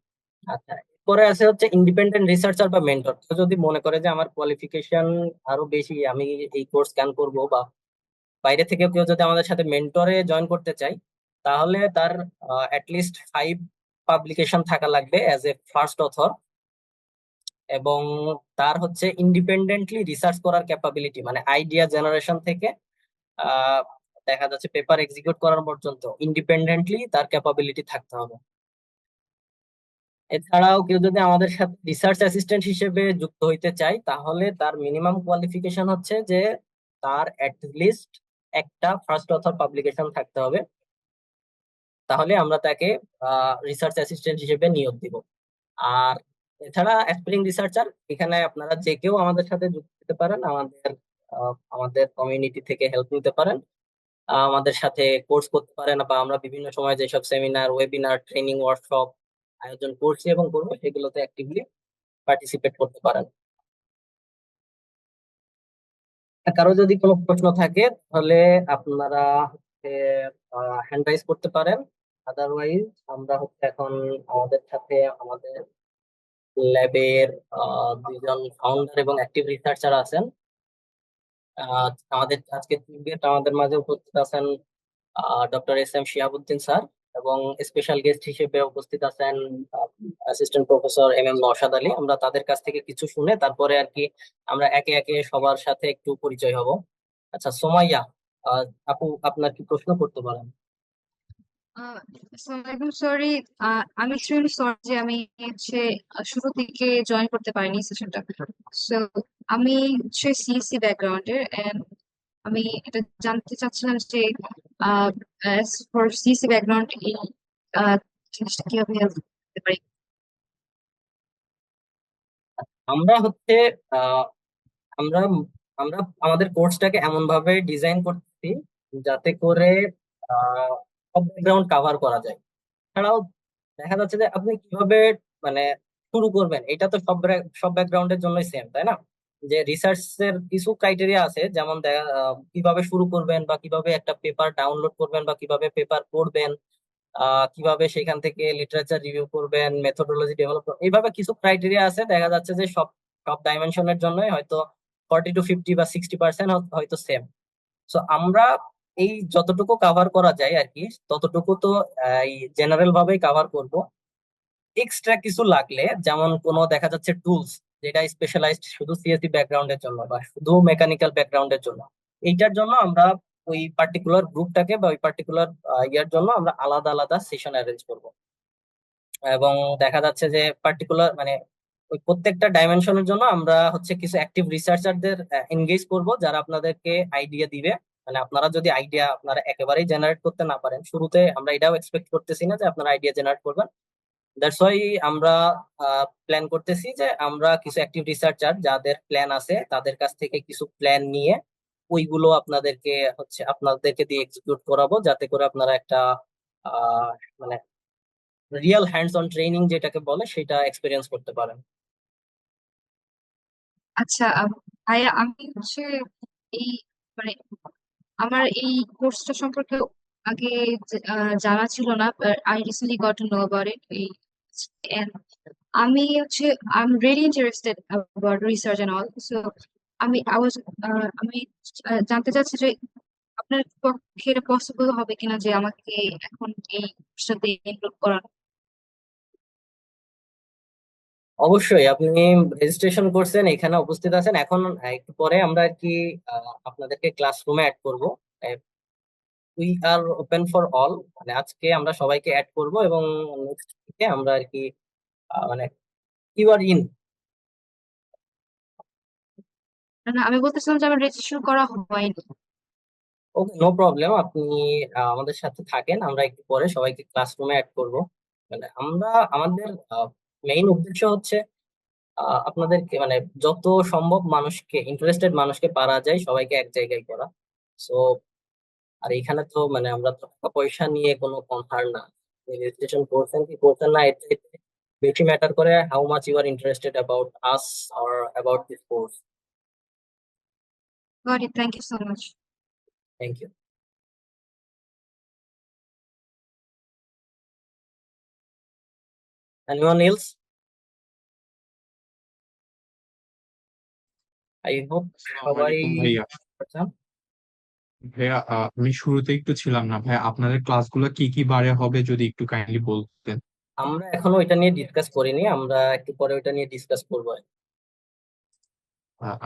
আচ্ছা, এরপরে আছে হচ্ছে ইন্ডিপেন্ডেন্ট রিসার্চার বা মেন্টর। তো যদি মনে করে যে আমার কোয়ালিফিকেশন আরো বেশি, আমি এই কোর্স ক্যান করব, বা বাইরে থেকে কেউ যদি আমাদের সাথে মেন্টরে জয়েন করতে চাই, তাহলে তার অ্যাটলিস্ট 5 পাবলিকেশন থাকা লাগবে অ্যাজ এ ফার্স্ট অথর, এবং তার হচ্ছে ইন্ডিপেন্ডেন্টলি রিসার্চ করার ক্যাপাবিলিটি, মানে আইডিয়া জেনারেশন থেকে আহ দেখা যাচ্ছে পেপার এক্সিকিউট করার পর্যন্ত ইন্ডিপেন্ডেন্টলি তার ক্যাপাবিলিটি থাকতে হবে। এছাড়াও কেউ যদি আমাদের সাথে রিসার্চ অ্যাসিস্ট্যান্ট হিসেবে যুক্ত হইতে চায়, তাহলে তার মিনিমাম কোয়ালিফিকেশন হচ্ছে যে তার লিস্ট একটা ফার্স্ট অথর পাবলিকেশন থাকতে হবে, তাহলে আমরা তাকে রিসার্চ অ্যাসিস্ট্যান্ট হিসেবে নিয়োগ দিব। আর এছাড়া অ্যাসপিরিং রিসার্চার, এখানে আপনারা যে কেউ আমাদের সাথে যুক্ত হতে পারেন, আমাদের কমিউনিটি থেকে হেল্প নিতে পারেন, আমাদের সাথে কোর্স করতে পারেন, বা আমরা বিভিন্ন সময় যেসব সেমিনার, ওয়েবিনার, ট্রেনিং, ওয়ার্কশপ আয়োজন করছি এবং করবো, সেগুলোতে অ্যাক্টিভলি পার্টিসিপেট করতে পারেন। কারো যদি কোনো প্রশ্ন থাকে, তাহলে আপনারা হচ্ছে হ্যান্ড রাইজ করতে পারেন। আদারওয়াইজ আমরা হচ্ছে এখন আমাদের সাথে আমাদের ল্যাবের 2জন ফাউন্ডার এবং অ্যাক্টিভ রিসার্চার আছেন। আমাদের আজকে আমাদের মাঝে উপস্থিত আছেন doctor S M Shihabuddin sir, এবং স্পেশাল গেস্ট হিসেবে উপস্থিত আছেন assistant professor M M Naushad Ali. আমরা তাদের কাছ থেকে কিছু শুনে তারপরে আর কি আমরা একে একে সবার সাথে একটু পরিচয় হব। আচ্ছা, সোমাইয়া, আহ, আপু আপনার কি প্রশ্ন করতে পারেন? একদম সরি, আমি এক্সট্রিমলি সরি যে আমি হচ্ছে শুরু থেকে জয়েন করতে পারিনি সেশনটা। সো আমি হচ্ছে সিএসসি ব্যাকগ্রাউন্ডের, এন্ড আমি এটা জানতে চাচ্ছিলাম যে ফর সিএসসি ব্যাকগ্রাউন্ড এই জিনিসটা কিভাবে help করতে পারি। আমরা হচ্ছে আহ, আমরা আমরা আমাদের কোর্সটাকে এমন ভাবে ডিজাইন করতেছি যাতে করে আহ, সব ব্যাকগ্রাউন্ড কাভার করা যায়। এছাড়াও দেখা যাচ্ছে যে আপনি কিভাবে মানে শুরু করবেন, এটা তো সব ব্যাকগ্রাউন্ডের জন্যই সেম, তাই না? যে রিসার্চ এর কিছু ক্রাইটেরিয়া আছে, যেমন কিভাবে শুরু করবেন, বা কিভাবে একটা পেপার ডাউনলোড করবেন, বা কিভাবে পেপার পড়বেন, কিভাবে সেখান থেকে লিটারেচার রিভিউ করবেন, মেথোডোলজি ডেভেলপ, এইভাবে কিছু ক্রাইটেরিয়া আছে। দেখা যাচ্ছে যে সব সব ডাইমেনশনের জন্যই হয়তো 40 to 50 বা 60% হয়তো সেম। সো আমরা এই যতটুকু কাভার করা যায় আর কি, ততটুকু তো এই জেনারেল ভাবেই কাভার করব। এক্সট্রা কিছু লাগলে, যেমন কোনো দেখা যাচ্ছে টুলস যেটা স্পেশালাইজড শুধু সিএসসি ব্যাকগ্রাউন্ডের জন্য বা শুধু মেকানিক্যাল ব্যাকগ্রাউন্ডের জন্য, এইটার জন্য আমরা ওই পার্টিকুলার গ্রুপটাকে বা ওই পার্টিকুলার ইয়ার জন্য আমরা আলাদা আলাদা সেশন অ্যারেঞ্জ করব। এবং দেখা যাচ্ছে যে পার্টিকুলার মানে ওই প্রত্যেকটা ডাইমেনশনের জন্য আমরা হচ্ছে কিছু অ্যাক্টিভ রিসার্চারদের এনগেজ করব, যারা আপনাদেরকে আইডিয়া দিবে। মানে আপনারা যদি আইডিয়া আপনারা একেবারেই জেনারেট করতে না পারেন, শুরুতে আমরা এটাও এক্সপেক্ট করতেছি না যে আপনারা আইডিয়া জেনারেট করবেন। দ্যাটস ওয়াই আমরা প্ল্যান করতেছি যে আমরা কিছু অ্যাক্টিভ রিসার্চার যাদের প্ল্যান আছে তাদের কাছ থেকে কিছু প্ল্যান নিয়ে ওইগুলো আপনাদেরকে দিয়ে এক্সিকিউট করাবো, যাতে করে আপনারা একটা আহ মানে রিয়েল হ্যান্ডস অন ট্রেনিং যেটাকে বলে সেটা এক্সপিরিয়েন্স করতে পারেন। আচ্ছা, ভাইয়া আমি হচ্ছে এই মানে আমার এই কোর্সটা সম্পর্কে আগে জানা ছিল না, I recently got to know about it. And আমি হচ্ছে I'm really interested about research and all. So আমি জানতে চাচ্ছি যে আপনার পক্ষে এটা পসিবল হবে কিনা যে আমাকে এখন এই কোর্সটাতে এনরোল করানো। অবশ্যই, আপনি রেজিস্ট্রেশন করছেন, এখানে উপস্থিত আছেন এখন। একটু পরে আমরা আর কি আপনাদেরকে ক্লাসরুমে অ্যাড করব। We are open for all, মানে আজকে আমরা সবাইকে অ্যাড করব, এবং নেক্সট উইকে আমরা আর কি মানে ইউ আর ইন। না, আমি বলতেছিলাম যে আমার রেজিস্ট্রেশন করা হয়নি। ওকে, নো প্রবলেম, আপনি আমাদের সাথে থাকেন, আমরা একটু পরে সবাইকে ক্লাসরুমে অ্যাড করব। মানে আমাদের মেইন উদ্দেশ্য হচ্ছে আপনাদেরকে মানে যত সম্ভব মানুষকে, ইন্টারেস্টেড মানুষকে পারা যায় সবাইকে এক জায়গায় করা। সো আর এখানে তো মানে আমরা তো টাকা পয়সা নিয়ে কোনো কনসার্ন না। রেজিস্ট্রেশন করছেন কি করছেন না এর চাইতে বেশি ম্যাটার করে how much you are interested about us or about this course. Got it. Thank you so much. Thank you. Anyone else? I hope আসসালামু সবাই আলাইকুম ভাইয়া। পারছেন। ভাইয়া আমি শুরুতে একটু ছিলাম না ভাইয়া, আপনাদের ক্লাসগুলো কি কি বারে হবে যদি একটু কাইন্ডলি বলতেন। আমরা এখনো এটা নিয়ে ডিসকাস করিনি, আমরা একটু পরে ওটা নিয়ে ডিসকাস করবো।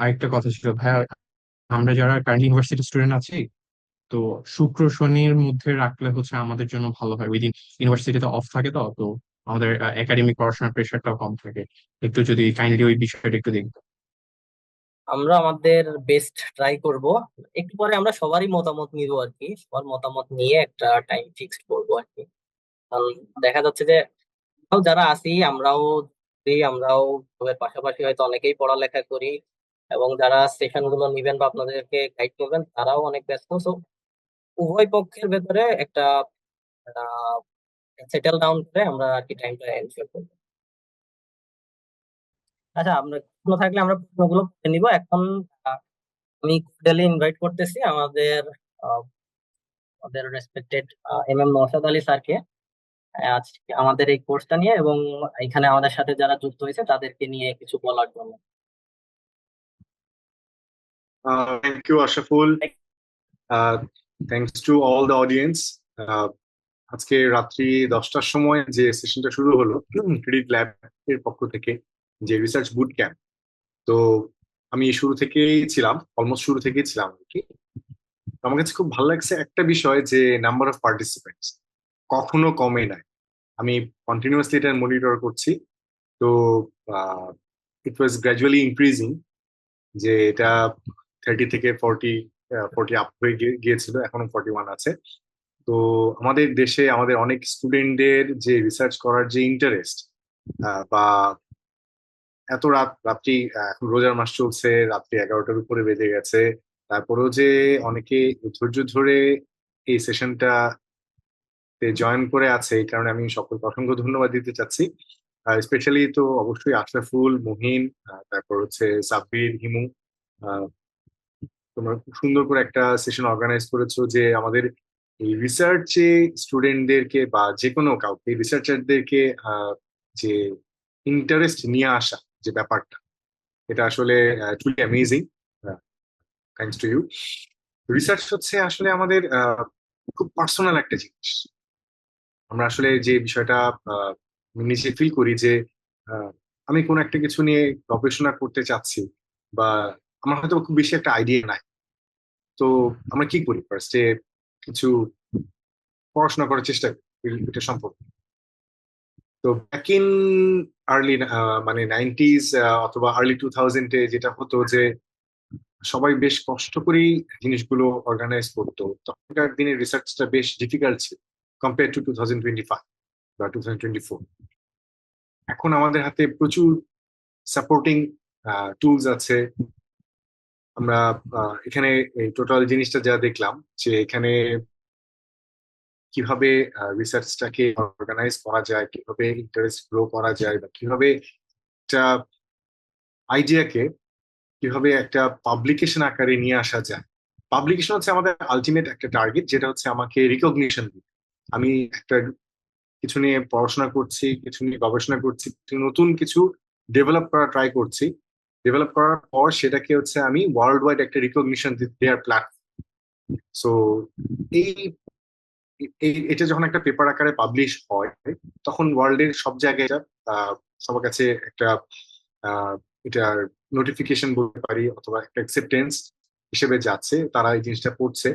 আরেকটা কথা ছিল ভাইয়া, আমরা যারা কারেন্ট ইউনিভার্সিটি স্টুডেন্ট আছি, তো শুক্র শনির মধ্যে রাখলে হচ্ছে আমাদের জন্য ভালো হয়। ওই দিন ইউনিভার্সিটিতে অফ থাকে, তো তো আমাদের একাডেমিক পড়াশোনার প্রেশারটাও কম থাকে। একটু যদি কাইন্ডলি ওই বিষয়টা একটু দেখবেন। আমরা আমাদের বেস্ট ট্রাই করব। একটু পরে আমরা সবারই মতামত নিব আর কি, সবার মতামত নিয়ে একটা টাইম ফিক্সড করবো আর কি। কারণ দেখা যাচ্ছে যে আমরাও যারা আছি আমরাও সবের পাশাপাশি হয়তো অনেকেই পড়ালেখা করি, এবং যারা সেশন গুলো নিবেন বা আপনাদেরকে গাইড করবেন তারাও অনেক ব্যস্ত। সো উভয় পক্ষের ভেতরে একটা সেটেল ডাউন করে আমরা আর কি টাইমটা এনশিওর করবো। আচ্ছা, আমরা প্রশ্ন থাকলে আমরা প্রশ্নগুলো করে নিব এখন। আহ, আমি কোর্ডিয়ালি ইনভাইট করতেছি আমাদের আহ, আমাদের রেসপেক্টেড নওশাদ আলী স্যারকে আজকে আমাদের এই কোর্সটা নিয়ে এবং এখানে আমাদের সাথে যারা যুক্ত হয়েছে তাদেরকে নিয়ে কিছু বলার জন্য। Thank you, Ashaful. Thanks to all the audience. আজকে রাত্রি 10টার সময় যে সেশনটা শুরু হলো ক্রেডিট ল্যাব এর পক্ষ থেকে, যে রিসার্চ বুট ক্যাম্প, তো আমি শুরু থেকেই ছিলাম, অলমোস্ট শুরু থেকেই ছিলাম আর কি। তো আমার কাছে খুব ভালো লাগছে একটা বিষয়, যে নাম্বার অফ পার্টিসিপেন্টস কখনো কমে নাই। আমি কন্টিনিউয়াসলি এটা মনিটর করছি। তো ইট ওয়াজ গ্র্যাজুয়ালি ইনক্রিজিং, যে এটা 30 থেকে 40 আপ হয়ে গিয়েছিল, এখনো 41 আছে। তো আমাদের দেশে আমাদের অনেক স্টুডেন্টদের যে রিসার্চ করার যে ইন্টারেস্ট, বা এত রাত্রি, এখন রোজার মাস চলছে, রাত্রি 11টার উপরে বেজে গেছে, তারপরেও যে অনেকে ধৈর্য ধরে এই সেশনটা জয়েন করে আছে, এই কারণে আমি সকলকে অসংখ্য ধন্যবাদ দিতে চাচ্ছি। স্পেশালি তো অবশ্যই আশরাফুল, মুহিন, তারপর হচ্ছে সাব্বির, হিমু, তোমরা খুব সুন্দর করে একটা সেশন অর্গানাইজ করেছো, যে আমাদের এই রিসার্চে স্টুডেন্টদেরকে বা যে কোনো কাউকে রিসার্চারদেরকে যে ইন্টারেস্ট নিয়ে আসা যে ব্যাপারটা, এটা আসলে truly amazing. Thanks to you. Research হচ্ছে আসলে আমাদের খুব পার্সোনাল একটা জিনিস। আমরা আসলে যে বিষয়টা নিজে ফিল করি, যে আমি কোনো একটা কিছু নিয়ে গবেষণা করতে চাচ্ছি, বা আমার হয়তো খুব বেশি একটা আইডিয়া নাই, তো আমরা কি করি, ফার্স্টে কিছু পড়াশোনা করার চেষ্টা করি এটা সম্পর্কে। তো ব্যাক ইন আর্লি, মানে 90s অথবা আর্লি 2000-এ যেটা হতো, যে সবাই বেশ কষ্ট করেই জিনিসগুলো অর্গানাইজ করতো। তখনকার দিনে রিসার্চটা বেশ ডিফিকাল্ট ছিল কম্পেয়ার টু 2025 বা 2024। এখন আমাদের হাতে প্রচুর সাপোর্টিং টুলস আছে। আমরা এখানে এই টোটাল জিনিসটা যা দেখলাম, যে এখানে কিভাবে রিসার্চটাকে অর্গানাইজ করা যায়, কিভাবে ইন্টারেস্ট গ্রো করা যায়, বা কিভাবে একটা আইডিয়াকে কিভাবে একটা পাবলিকেশন আকারে নিয়ে আসা যায়। পাবলিকেশন হচ্ছে আমাদের আলটিমেট একটা টার্গেট, যেটা হচ্ছে আমাকে রিকগনিশন দিবে। আমি একটা কিছু নিয়ে পড়াশোনা করছি, কিছু নিয়ে গবেষণা করছি, নতুন কিছু ডেভেলপ করা ট্রাই করছি। ডেভেলপ করার পর সেটাকে হচ্ছে আমি ওয়ার্ল্ড ওয়াইড একটা রিকগনিশন দেওয়ার প্ল্যাটফর্ম। সো এই এটা যখন একটা পেপার আকারে পাবলিশ হয়, তখন ওয়ার্ল্ডের সব জায়গায় এটা সবার কাছে একটা এটার নোটিফিকেশন বলতে পারি, অথবা একটা অ্যাকসেপ্টেন্স হিসেবে যাচ্ছে। তারা এই জিনিসটা পড়ছে,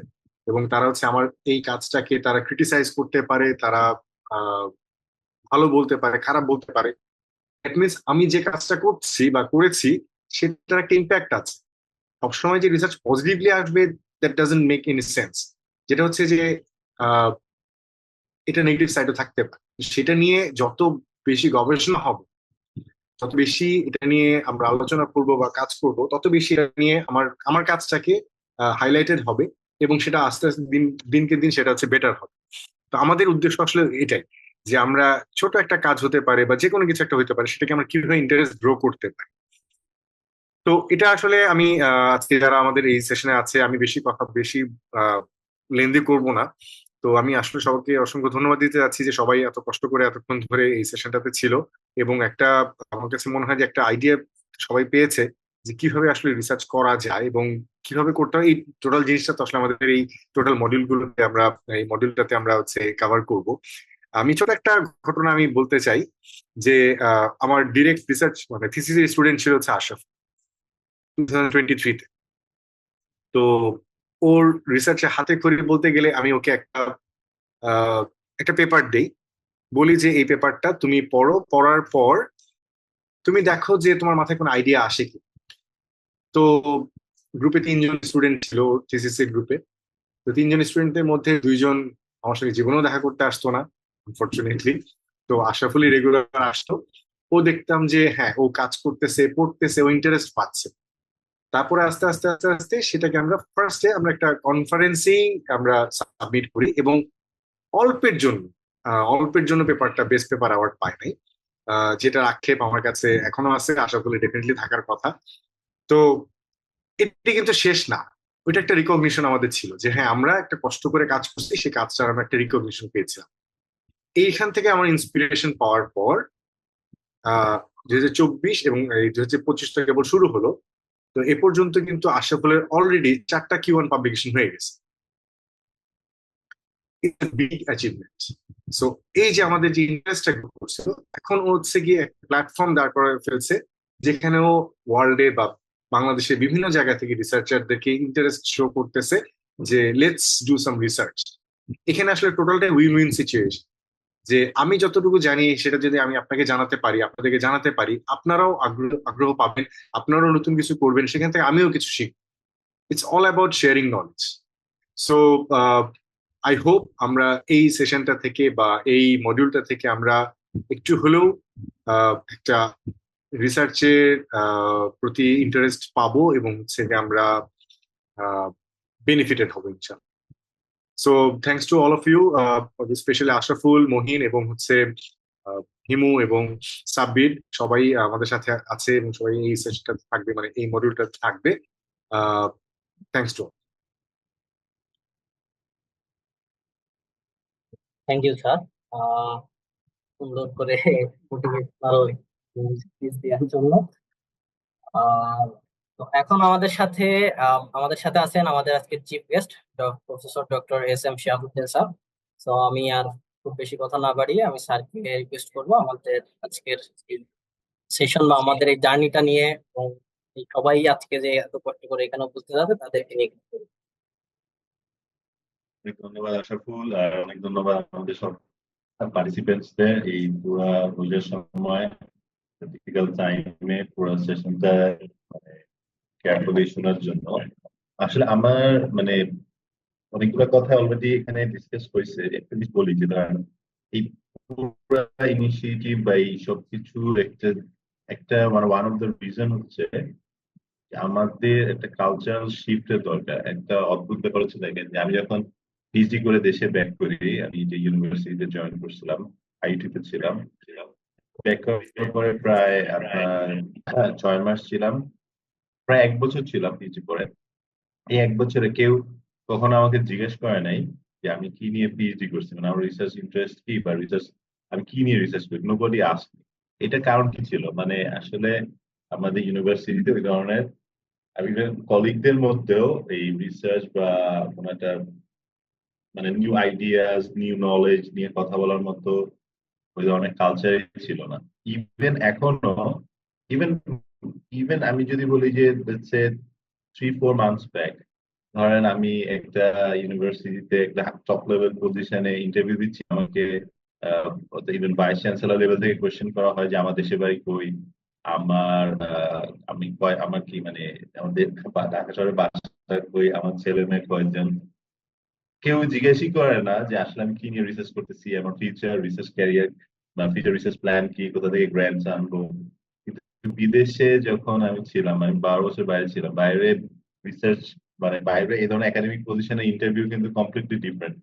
এবং তারা হচ্ছে আমার এই কাজটাকে তারা ক্রিটিসাইজ করতে পারে, তারা ভালো বলতে পারে, খারাপ বলতে পারে। দ্যাট মিনস আমি যে কাজটা করছি বা করেছি সেটার একটা ইম্প্যাক্ট আছে। সবসময় যে রিসার্চ পজিটিভলি আসবে, that doesn't make any sense. যেটা হচ্ছে যে এটা নেগেটিভ সাইডও থাকতে পারে। সেটা নিয়ে যত বেশি গবেষণা হবে, যত বেশি এটা নিয়ে আমরা আলোচনা করব বা কাজ করব, তত বেশি এটা নিয়ে আমার আমার কাজটাকে হাইলাইটেড হবে, এবং সেটা আস্তে আস্তে দিনকে দিন সেটা হচ্ছে বেটার হবে। তো আমাদের উদ্দেশ্য আসলে এটাই, যে আমরা ছোট একটা কাজ হতে পারে বা যে কোনো কিছু একটা হতে পারে, সেটাকে আমরা কিভাবে ইন্টারেস্ট গ্রো করতে পারি। তো এটা আসলে আমি আজকে যারা আমাদের এই সেশনে আছে, আমি বেশি লেন্দি করব না। তো আমি আসলে সবাইকে অসংখ্য ধন্যবাদ দিতে যাচ্ছি যে সবাই এত কষ্ট করে এতক্ষণ ধরে এই সেশনটাতে ছিল, এবং একটা আমার কাছে মনে হয় যে একটা আইডিয়া সবাই পেয়েছে যে কিভাবে আসলে রিসার্চ করা যায় এবং কিভাবে করতে হয়। এই টোটাল জিনিসটা তো আসলে আমাদের এই টোটাল মডিউলগুলোতে আমরা এই মডিউলটাতে আমরা হচ্ছে কভার করব। আমি ছোট একটা ঘটনা আমি বলতে চাই যে আমার ডিরেক্ট রিসার্চ মানে থিসিসের স্টুডেন্ট ছিল হচ্ছে আশরাফ 2023-তে। তো ওর রিসার্চে হাতে খড়ি বলতে গেলে আমি ওকে একটা পেপার দেই, বলি যে এই পেপারটা তুমি পড়ো, পড়ার পর তুমি দেখো যে তোমার মাথায় কোনো আইডিয়া আসে কি। তো গ্রুপে 3জন স্টুডেন্ট ছিল থিসিসের গ্রুপে। তো 3জন স্টুডেন্টের মধ্যে 2জন আমার সঙ্গে জীবনেও দেখা করতে আসতো না, আনফরচুনেটলি। তো আশরাফুলি রেগুলার আসতো। ও দেখতাম যে হ্যাঁ ও কাজ করতেছে, পড়তেছে, ও ইন্টারেস্ট পাচ্ছে। তারপরে আস্তে আস্তে আস্তে আস্তে সেটাকে আমরা ফার্স্টে আমরা একটা কনফারেন্সেই আমরা সাবমিট করি, এবং অল্পের জন্য অল্পের জন্য পেপারটা বেস্ট পেপার অ্যাওয়ার্ড পায় নাই, যেটার আক্ষেপ আমার কাছে এখনো আছে, আশা করি ডেফিনেটলি থাকার কথা। তো এটি কিন্তু শেষ না, ওইটা একটা রিকগনিশন আমাদের ছিল যে হ্যাঁ আমরা একটা কষ্ট করে কাজ করছি, সেই কাজটার আমরা একটা রিকগনিশন পেয়েছিলাম। এইখান থেকে আমার ইন্সপিরেশন পাওয়ার পর 2024 এবং এই 2025 থেকে কেবল শুরু হলো। তো এ পর্যন্ত কিন্তু আশরাফুলের অলরেডি 4টা Q1 পাবলিকেশন হয়ে গেছে। Big achievement. সো এই যে আমাদের যে ইন্টারেস্টটা করছিল, এখন ও হচ্ছে গিয়ে একটা প্ল্যাটফর্ম দাঁড় করে ফেলছে যেখানে ও ওয়ার্ল্ডে বা বাংলাদেশের বিভিন্ন জায়গা থেকে রিসার্চারদেরকে ইন্টারেস্ট শো করতেছে যে লেটস ডু সাম রিসার্চ। এখানে আসলে টোটালটাই উইন উইন সিচুয়েশন, যে আমি যতটুকু জানি সেটা যদি আমি আপনাকে জানাতে পারি, আপনাদেরকে জানাতে পারি, আপনারাও আগ্রহ পাবেন, আপনারাও নতুন কিছু করবেন, সেখান থেকে আমিও কিছু শিখব। It's all about sharing knowledge. So I hope আমরা এই সেশনটা থেকে বা এই মডিউলটা থেকে আমরা একটু হলেও একটা রিসার্চের প্রতি ইন্টারেস্ট পাবো, এবং হচ্ছে যে আমরা বেনিফিটেড হবো ইনশাল্লাহ। So thanks to all of you, specially Ashraful, Mohin এবং হচ্ছে হিমু এবং সাব্বির, সবাই আমাদের সাথে আছে এবং সবাই এই সেশনটা থাকবে, মানে এই মডিউলটা থাকবে। Thanks to. Thank you sir, সুন্দর করে মোটিভেশনাল স্পিচ দেওয়ার জন্য। আহ, তো এখন আমাদের সাথে আছেন আমাদের আজকের chief guest professor doctor SM Shihabuddin sir. তো আমি আর খুব বেশি কথা না বাড়িয়ে আমি স্যারকে রিকোয়েস্ট করবো আমাদের আজকের সেশন বা আমাদের এই জার্নিটা নিয়ে, এবং এই সবাই আজকে যে এত কষ্ট করে এখানে উপস্থিত আছে তাদেরকে নিয়ে কিছু বলুন। অনেক ধন্যবাদ আশরাফুল, আর অনেক ধন্যবাদ আমাদের সব পার্টিসিপেন্টসদের এই পুরো বুঝের সময় ডিফিকাল্ট টাইমে পুরো সেশনটা কেয়ারফুলি শোনার জন্য। আসলে আমার মানে অনেকগুলো কথা অলরেডি এখানে ডিসকাস হয়েছে। একটা জিনিস বলি যে ধরেন এই পুরো ইনিশিয়েটিভ বা এই সবকিছুর একটা একটা মানে ওয়ান অফ দ্য রিজন হচ্ছে যে আমাদের একটা কালচারাল শিফটের দরকার। একটা অদ্ভুত ব্যাপার হচ্ছে দেখেন যে আমি যখন পিএইচডি করে দেশে ব্যাক করি, আমি যে ইউনিভার্সিটিতে জয়েন করছিলাম, আইআইটিতে ছিলাম, ব্যাক করার পরে প্রায় আপনার 6 মাস ছিলাম, প্রায় 1 বছর ছিলাম পিএইচডি করে। এই 1 বছরে কেউ কখনো আমাকে জিজ্ঞেস করে নাই যে আমি কি নিয়ে পিএইচডি করছি, মানে আমার রিসার্চ ইন্টারেস্ট কি বা রিসার্চ আমি কি নিয়ে রিসার্চ করি। Nobody ask. এটা কারণ কি ছিল, মানে আসলে আমাদের ইউনিভার্সিটিতে ওই ধরনের আমি কলিগদের মধ্যেও এই রিসার্চ বা কোনো একটা মানে নিউ আইডিয়াস নিউ নলেজ নিয়ে কথা বলার মতো ওই ধরনের কালচারই ছিল না। ইভেন এখনো ইভেন ইভেন আমি যদি বলি যে 3-4 মান্থস ব্যাক, ধরেন আমি একটা ইউনিভার্সিটিতে একটা টপ লেভেল পজিশনে ইন্টারভিউ দিচ্ছি, আমাকে ইভেন ভাইস চ্যান্সেলর লেভেল থেকে কোয়েশ্চেন করা হয় যে আমার দেশের বাড়ি কই, আমার আমার কি মানে আমাদের ঢাকা শহরের বাসা কই, আমার ছেলে মেয়ে কয়জন। কেউ জিজ্ঞেসই করে না যে আসলে আমি কি নিয়ে রিসার্চ করতেছি, আমার ফিউচার রিসার্চ ক্যারিয়ার বা ফিউচার রিসার্চ প্ল্যান কি, কোথা থেকে গ্র্যান্টস আনবো। কিন্তু বিদেশে যখন আমি ছিলাম, আমি 12 বছর বাইরে ছিলাম, বাইরে রিসার্চ মানে বাইরে এই ধরনের একাডেমিক পজিশনে ইন্টারভিউ কিন্তু কমপ্লিটলি ডিফারেন্ট।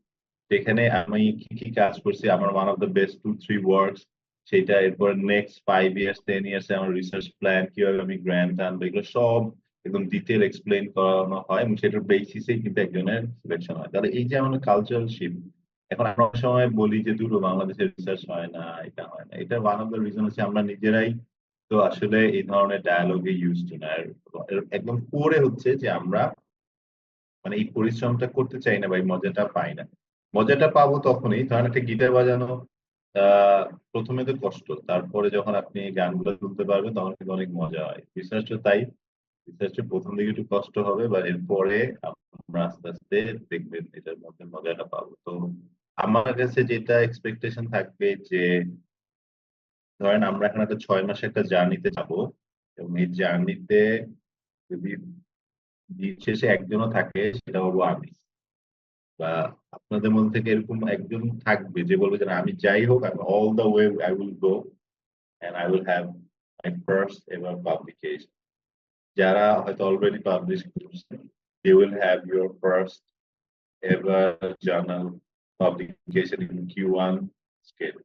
যেখানে আমি কি কি কাজ করছি, আমার one of the best 2-3 works, সেটা এরপর নেক্সট 5 ইয়ার্স 10 ইয়ার্স আমার রিসার্চ প্ল্যান, কিভাবে আমি গ্র্যান্ট আনবো, এগুলো সব একদম ডিটেল এক্সপ্লেন করানো হয় এবং সেটার বেসিসে কিন্তু একজনের সিলেকশন হয়। তাহলে এই যে আমাদের কালচারাল শিফট, এখন আমরা অনেক সময় বলি যে দূর বাংলাদেশে রিসার্চ হয় না, এটা হয় না, এটা ওয়ান অফ দ্য রিজন হচ্ছে আমরা নিজেরাই তো আসলে এই ধরনের ডায়ালগে ইউজ টু না। আর একদম কোরে হচ্ছে যে আমরা মানে এই পরিশ্রমটা করতে চাই না বা এই মজাটা পাই না। মজাটা পাবো তখনই, ধরেন একটা গিটার বাজানো আহ প্রথমে তো কষ্ট, তারপরে যখন আপনি গানগুলো তুলতে পারবেন তখন কিন্তু অনেক মজা হয়। রিসার্চও তাই, রিসার্চের প্রথম দিকে একটু কষ্ট হবে বা এরপরে আমরা আস্তে আস্তে দেখবেন এটার মধ্যে মজাটা পাবো। তো আমার কাছে যেটা এক্সপেকটেশন থাকবে যে ধরেন আমরা এখন একটা 6 মাসে একটা জার্নিতে যাবো এবং এই জার্নিতে যদি দিন শেষে একজনও থাকে সেটা হবো আমি, বা আপনাদের মধ্যে থেকে এরকম একজন থাকবে যে বলবে যে না, আমি যাই হোক আমি all the way I will go and I will have my first ever publication. যারা হয়তো অলরেডি পাবলিশ করছে, they will have your first ever journal publication in Q1 scale.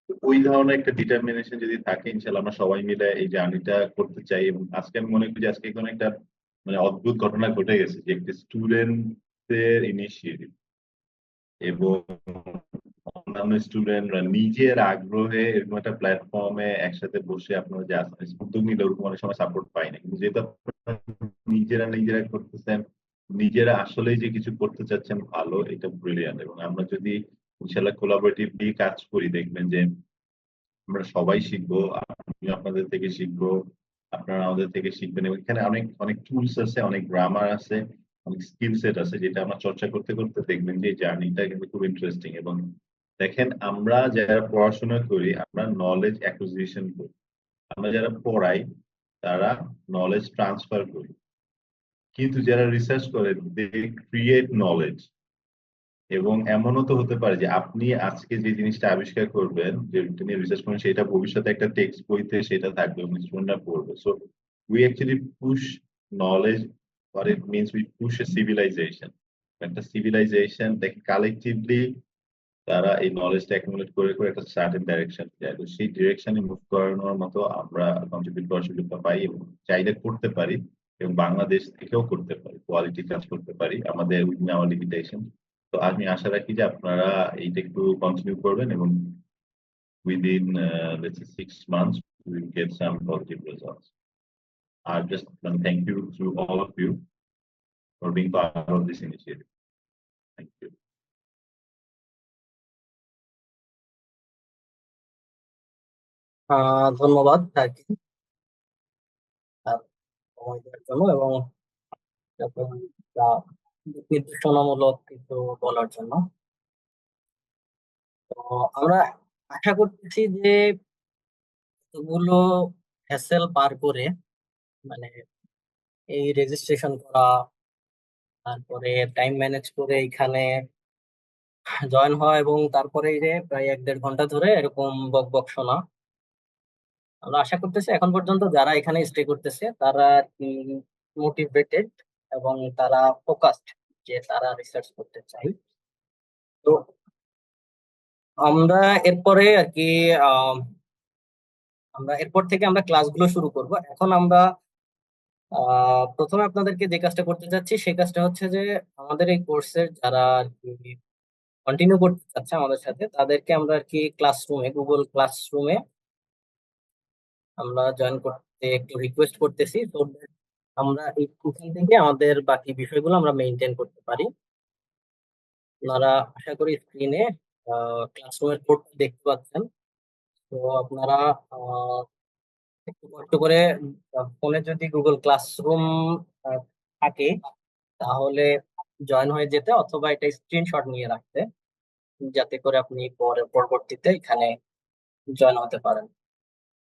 তো ওই ধরনের একটা ডিটারমিনেশন যদি থাকে, ইনশাল্লাহ আমরা সবাই মিলে এই জার্নিটা করতে চাই। এবং আজকে আমি মনে করি যে আজকে কোনো একটা মানে অদ্ভুত ঘটনা ঘটে গেছে যে একটি স্টুডেন্টদের ইনিশিয়েটিভ এবং অন্যান্য স্টুডেন্টরা নিজের আগ্রহে এরকম একটা প্ল্যাটফর্মে একসাথে বসে আপনারা যে উদ্যোগ নিলে ওরকম অনেক সময় সাপোর্ট পাই না, কিন্তু যেহেতু আপনারা নিজেরা নিজেরা করতেছেন, নিজেরা আসলেই যে কিছু করতে চাচ্ছেন ভালো, এটা ব্রিলিয়ান্ট। এবং আমরা যদি ইনশাল্লাহ কোলাবোরেটিভলি কাজ করি দেখবেন যে আমরা সবাই শিখবো, আমি আপনাদের থেকে শিখবো, আপনারা আমাদের থেকে শিখবেন। এবং এখানে অনেক অনেক টুলস আছে, অনেক গ্রামার আছে, অনেক স্কিল সেট আছে, যেটা আমরা চর্চা করতে করতে দেখবেন যে জার্নিটা কিন্তু খুব ইন্টারেস্টিং। এবং দেখেন আমরা যারা পড়াশোনা করি আমরা নলেজ অ্যাকুইজিশন করি, আমরা যারা পড়াই তারা নলেজ ট্রান্সফার করি, কিন্তু যারা রিসার্চ করে দে ক্রিয়েট নলেজ। এবং এমনও তো হতে পারে যে আপনি আজকে যে জিনিসটা আবিষ্কার করবেন, যেটা নিয়ে রিসার্চ করবেন, সেটা ভবিষ্যতে একটা টেক্সট বইতে সেটা থাকবে এবং স্টুডেন্টরা পড়বে। So we actually push knowledge, what it means we push a civilization, একটা সিভিলাইজেশন দেখে কালেকটিভলি তারা এই নলেজটা অ্যাকুমুলেট করে করে একটা সার্টেন ডাইরেকশন যায়। তো সেই ডিরেকশনে মুভ করানোর মতো আমরা কন্ট্রিবিউট করার সুযোগটা পাই এবং চাইলে করতে পারি এবং বাংলাদেশ থেকেও করতে পারি, কোয়ালিটি কাজ করতে পারি আমাদের উইদিন আওয়ার লিমিটেশন। তো আমি আশা রাখি যে আপনারা এইটা একটু কন্টিনিউ করবেন এবং within let's say 6 months we will get some positive results. I just want to thank you to all of you for being part of this initiative. Thank you. ধন্যবাদ থাকি সময় দেওয়ার জন্য এবং এরকম দিক নির্দেশনামূলক কিছু বলার জন্য। তো আমরা আশা করতেছি যে এগুলো হ্যাসেল পার করে মানে এই রেজিস্ট্রেশন করা, তারপরে টাইম ম্যানেজ করে এখানে জয়েন হওয়া এবং তারপরে এই যে প্রায় 1-1.5 ঘন্টা ধরে এরকম বক বক শোনা, আমরা আশা করতেছি এখন পর্যন্ত যারা এখানে স্টে করতেছে তারা মোটিভেটেড এবং তারা ফোকাসড যে তারা রিসার্চ করতে চাই। তো আমরা এরপরে আর কি আমরা এরপর থেকে আমরা ক্লাসগুলো শুরু করব। এখন আমরা প্রথমে আপনাদেরকে যে কাজটা করতে চাচ্ছি সেই কাজটা হচ্ছে যে আমাদের এই কোর্সের যারা আর কি কন্টিনিউ করতে চাচ্ছে আমাদের সাথে তাদেরকে আমরা আর কি ক্লাসরুমে, গুগল ক্লাসরুমে আমরা জয়েন করতে একটু রিকোয়েস্ট করতেছি, তো আমরা এখান থেকে আমাদের বাকি বিষয়গুলো আমরা মেনটেন করতে পারি। আপনারা আশা করি স্ক্রিনে ক্লাসরুমের কোডটা দেখতে পাচ্ছেন। তো আপনারা একটু কষ্ট করে ফোনে যদি গুগল ক্লাসরুম থাকে তাহলে জয়েন হয়ে যেতে, অথবা এটা স্ক্রিনশট নিয়ে রাখতে, যাতে করে আপনি পরবর্তীতে এখানে জয়েন হতে পারেন।